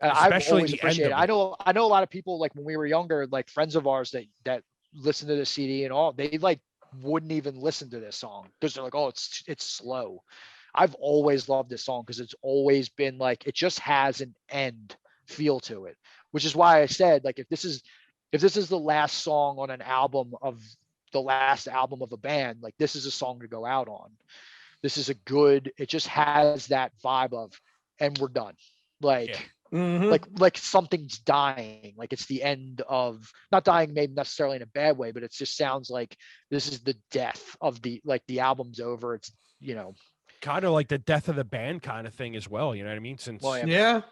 And I've always appreciated it. I know a lot of people, like, when we were younger, like friends of ours that listen to the CD and all, they like wouldn't even listen to this song because they're like, oh, it's slow. I've always loved this song because it's always been like, it just has an end feel to it, which is why I said, like, if this is the last song on an album of the last album of a band, like, this is a song to go out on. This is it just has that vibe of, and we're done. Like, like something's dying. Like, it's the end of, not dying maybe necessarily in a bad way, but it just sounds like this is the death of the album's over. It's, kind of like the death of the band kind of thing as well. You know what I mean? Since yeah.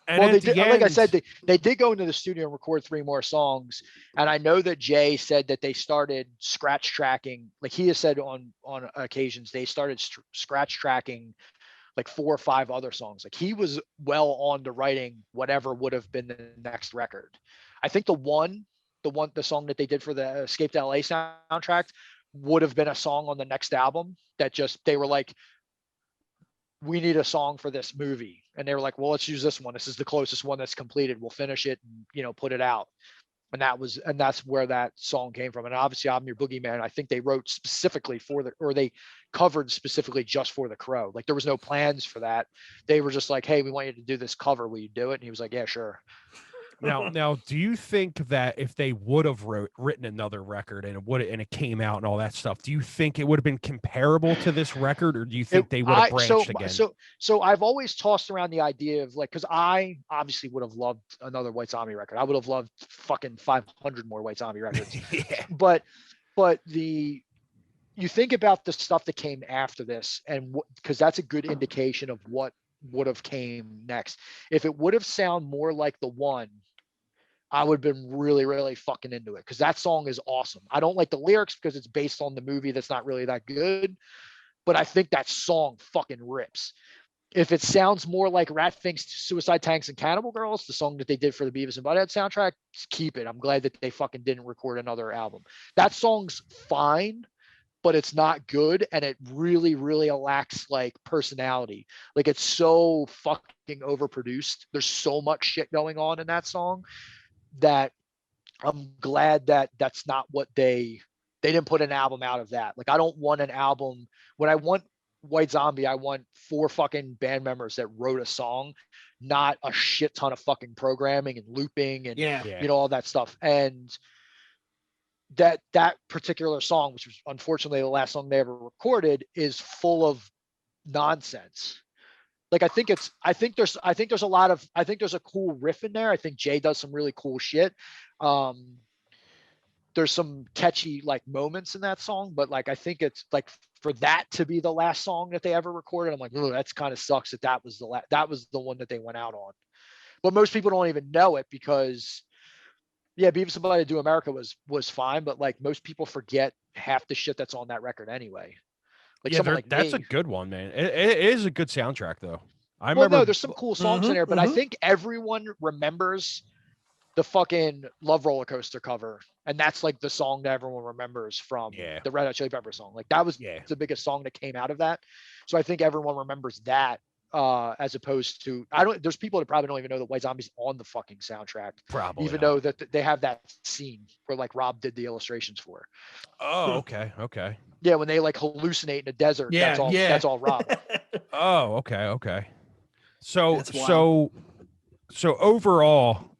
And well, they did, like I said, they did go into the studio and record 3 more songs. And I know that Jay said that they started scratch tracking. Like, he has said on occasions, they started scratch tracking like 4 or 5 other songs. Like, he was well on to writing whatever would have been the next record. I think the song that they did for the Escape to LA soundtrack would have been a song on the next album that they were like, we need a song for this movie. And they were like, well, let's use this one. This is the closest one that's completed. We'll finish it and, put it out. And that's where that song came from. And obviously, I'm Your Boogeyman, I think they wrote specifically they covered specifically just for The Crow. Like, there was no plans for that. They were just like, hey, we want you to do this cover. Will you do it? And he was like, yeah, sure. Now, do you think that if they would have written another record and it came out and all that stuff, do you think it would have been comparable to this record, or do you think they would have branched again? So I've always tossed around the idea of, like, because I obviously would have loved another White Zombie record. I would have loved fucking 500 more White Zombie records. Yeah. But you think about the stuff that came after this, and because that's a good indication of what would have came next. If it would have sounded more like The One, I would have been really, really fucking into it, because that song is awesome. I don't like the lyrics because it's based on the movie that's not really that good, but I think that song fucking rips. If it sounds more like Rat Finks, Suicide Tanks, and Cannibal Girls, the song that they did for the Beavis and Butthead soundtrack, keep it. I'm glad that they fucking didn't record another album. That song's fine, but it's not good, and it really, really lacks like personality. Like, it's so fucking overproduced. There's so much shit going on in that song that I'm glad that that's not what they didn't put an album out of that. Like, I don't want an album. When I want White Zombie, I want 4 fucking band members that wrote a song, not a shit ton of fucking programming and looping and all that stuff. And that particular song, which was unfortunately the last song they ever recorded, is full of nonsense. Like, I think there's a cool riff in there. I think Jay does some really cool shit. There's some catchy like moments in that song, but like, I think it's like, for that to be the last song that they ever recorded, I'm like, oh, that's kind of sucks that was the one that they went out on. But most people don't even know it, because Beavis and Butthead Do America was fine, but like, most people forget half the shit that's on that record anyway. Like, that's a good one, man. It is a good soundtrack, though. I remember. There's some cool songs in there, but I think everyone remembers the fucking Love Roller Coaster cover, and that's like the song that everyone remembers from the Red Hot Chili Peppers song. Like, that was the biggest song that came out of that. So I think everyone remembers that, as opposed to, there's people that probably don't even know that White Zombie's on the fucking soundtrack, probably, even though that they have that scene where like Rob did the illustrations for. Oh, okay. Yeah, when they like hallucinate in the desert, that's all Rob. Oh, okay. So overall,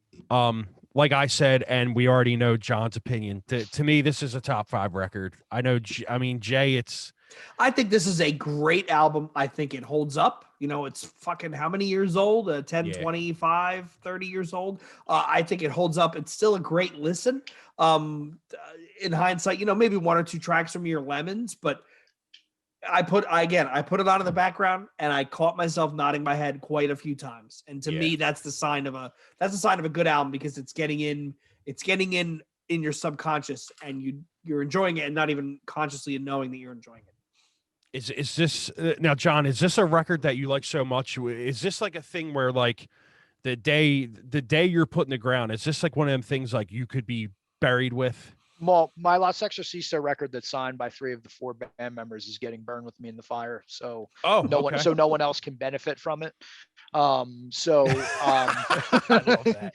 like I said, and we already know John's opinion. To me, this is a top 5 record. I know. I mean, Jay, it's. I think this is a great album. I think it holds up. You know, it's fucking how many years old? 10, Yeah. 25, 30 years old. I think it holds up. It's still a great listen. In hindsight, you know, maybe 1 or 2 tracks from your lemons, but I put it on in the background and I caught myself nodding my head quite a few times. And to me, that's the sign of a good album, because it's getting in your subconscious, and you're enjoying it and not even consciously knowing that you're enjoying it. Is this now, John? Is this a record that you like so much? Is this like a thing where, like, the day you're put in the ground, is this like one of them things like you could be buried with? Well, my Las Exorcisto record that's signed by 3 of the 4 band members is getting burned with me in the fire. So no one else can benefit from it. I love that.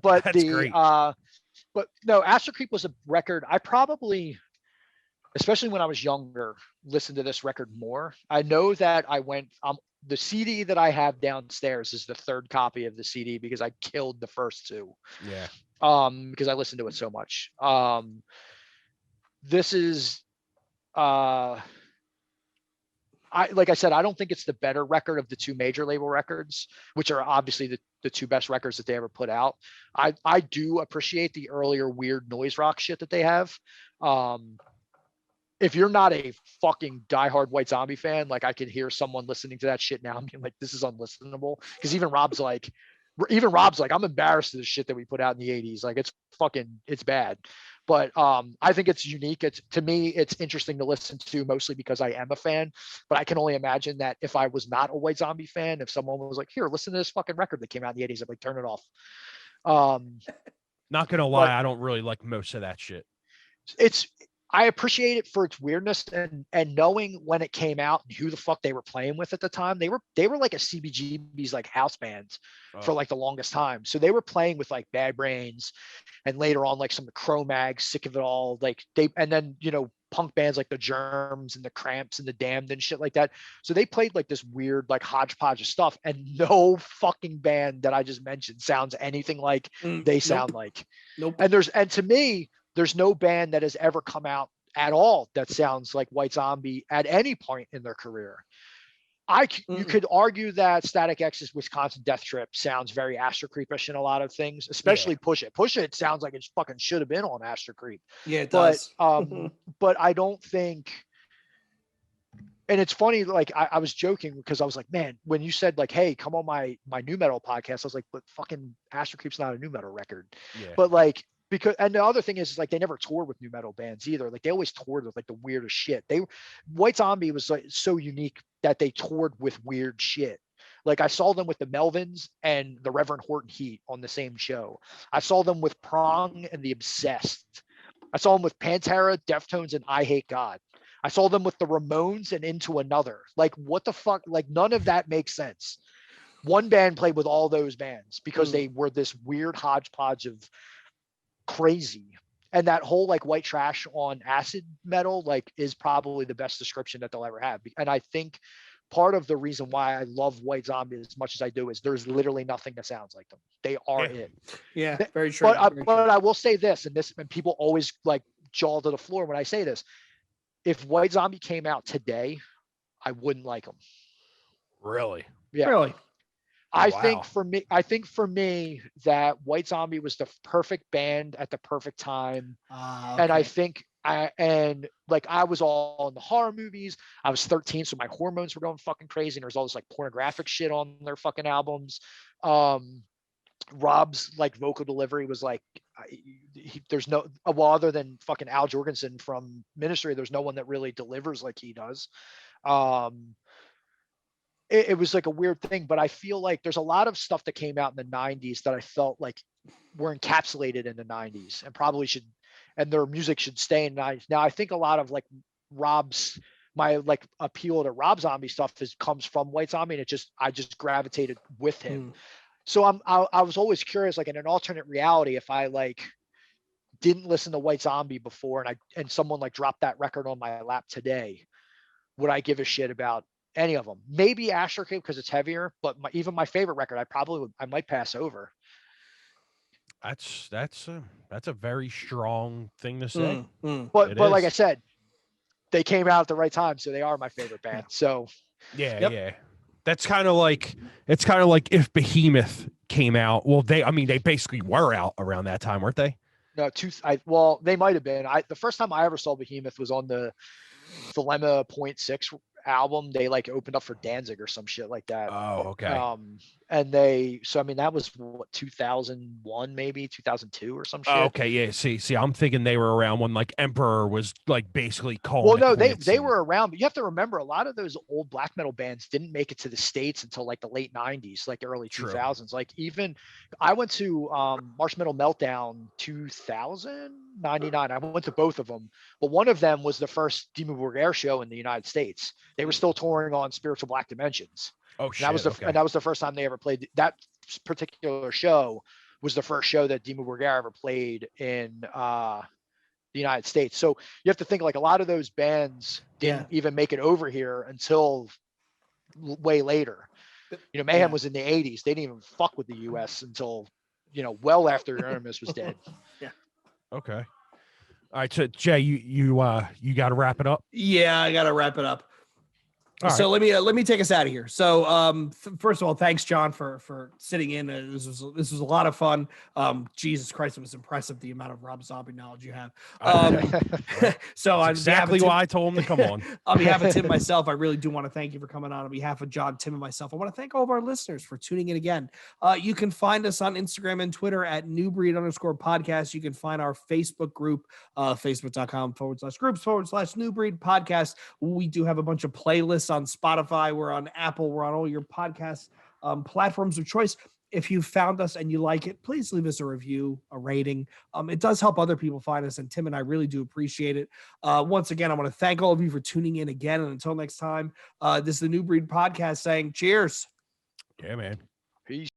But That's great. But no, Astro-Creep was a record I probably, especially when I was younger, listened to this record more. I know that I went, the CD that I have downstairs is the 3rd copy of the CD because I killed the first 2. Yeah. Because I listened to it so much. This is, like I said, I don't think it's the better record of the 2 major label records, which are obviously the 2 best records that they ever put out. I do appreciate the earlier weird noise rock shit that they have. If you're not a fucking diehard White Zombie fan, like, I can hear someone listening to that shit now and being like, this is unlistenable. Because even Rob's like, I'm embarrassed of the shit that we put out in the 80s. Like, it's bad. But I think it's unique. To me, it's interesting to listen to, mostly because I am a fan. But I can only imagine that if I was not a White Zombie fan, if someone was like, here, listen to this fucking record that came out in the 80s, I'd like, turn it off. Not gonna lie, I don't really like most of that shit. I appreciate it for its weirdness and knowing when it came out and who the fuck they were playing with at the time. They were like a CBGB's like house band for like the longest time. So they were playing with like Bad Brains, and later on like some of the Cro-Mags, Sick of It All, and then, you know, punk bands like the Germs and the Cramps and the Damned and shit like that. So they played like this weird like hodgepodge of stuff, and no fucking band that I just mentioned sounds anything like they sound like. Nope. And to me, there's no band that has ever come out at all that sounds like White Zombie at any point in their career. You could argue that Static X's Wisconsin Death Trip sounds very Astro-Creepish in a lot of things, especially Push It. Push It sounds like it fucking should have been on Astro-Creep. Yeah, it does. But I don't think, and it's funny, like I was joking because I was like, man, when you said like, hey, come on my new metal podcast, I was like, but fucking Astro-Creep's not a new metal record. Yeah. But like, and the other thing is like, they never toured with new metal bands either. Like, they always toured with like the weirdest shit. White Zombie was like so unique that they toured with weird shit. Like, I saw them with the Melvins and the Reverend Horton Heat on the same show. I saw them with Prong and the Obsessed. I saw them with Pantera, Deftones, and I Hate God. I saw them with the Ramones and Into Another. Like, what the fuck? Like, none of that makes sense. One band played with all those bands because they were this weird hodgepodge of crazy. And that whole like white trash on acid metal like is probably the best description that they'll ever have. And I think part of the reason why I love White Zombie as much as I do is there's literally nothing that sounds like them. They are it. Yeah, very true. But I will say this, and people always like jaw to the floor when I say this. If White Zombie came out today, I wouldn't like them. Really? Yeah. Really? I think for me that White Zombie was the perfect band at the perfect time. Okay. And I think I was all in the horror movies. I was 13, so my hormones were going fucking crazy, and there's all this like pornographic shit on their fucking albums. Rob's like vocal delivery was like, there's no, well, other than fucking Al Jorgensen from Ministry, there's no one that really delivers like he does. It was like a weird thing, but I feel like there's a lot of stuff that came out in the 90s that I felt like were encapsulated in the 90s and probably should, and their music should stay in the 90s. Now, I think a lot of like my like appeal to Rob Zombie stuff comes from White Zombie, and I just gravitated with him. So I was always curious, like in an alternate reality, if I like didn't listen to White Zombie before and someone like dropped that record on my lap today, would I give a shit about any of them? Maybe Astro-Creep because it's heavier, but even my favorite record, I might pass over. That's a very strong thing to say. But like I is. said, they came out at the right time, so they are my favorite band. So Yeah. That's kind of like if Behemoth came out. Well, they basically were out around that time, weren't they? no, well, they might have been. The first time I ever saw Behemoth was on the Dilemma .6 album. They like opened up for Danzig or some shit like that. Oh, okay. And that was what, 2001, maybe 2002 or some shit. Oh, okay, yeah. See, I'm thinking they were around when like Emperor was like basically calling. Well, no, they were around, but you have to remember a lot of those old black metal bands didn't make it to the States until like the late 90s, like the early 2000s. Like even I went to Marshmallow Meltdown 2099. I went to both of them, but one of them was the first Dimmu Borgir show in the United States. They were still touring on Spiritual Black Dimensions. Oh shit! And that was the first time they ever played. That particular show was the first show that Dimmu Borgir ever played in the United States. So you have to think like a lot of those bands didn't even make it over here until way later. You know, Mayhem was in the 80s. They didn't even fuck with the US until, well after Euronymous was dead. Yeah. Okay. All right. So Jay, you got to wrap it up. Yeah, I got to wrap it up. So right. let me take us out of here. So first of all, thanks John for sitting in. This was a lot of fun. Jesus Christ, it was impressive the amount of Rob Zombie knowledge you have. So that's exactly why I told him to come on. On behalf of Tim and myself, I really do want to thank you for coming on. On behalf of John, Tim, and myself, I want to thank all of our listeners for tuning in again. You can find us on Instagram and Twitter at @newbreed_podcast. You can find our Facebook group, facebook.com/groups/newbreedpodcast. We do have a bunch of playlists on Spotify, we're on Apple, we're on all your podcast platforms of choice. If you found us and you like it, please leave us a review, a rating. It does help other people find us, and Tim and I really do appreciate it. Once again, I want to thank all of you for tuning in again, and until next time, this is the New Breed Podcast saying cheers. Yeah, man. Peace.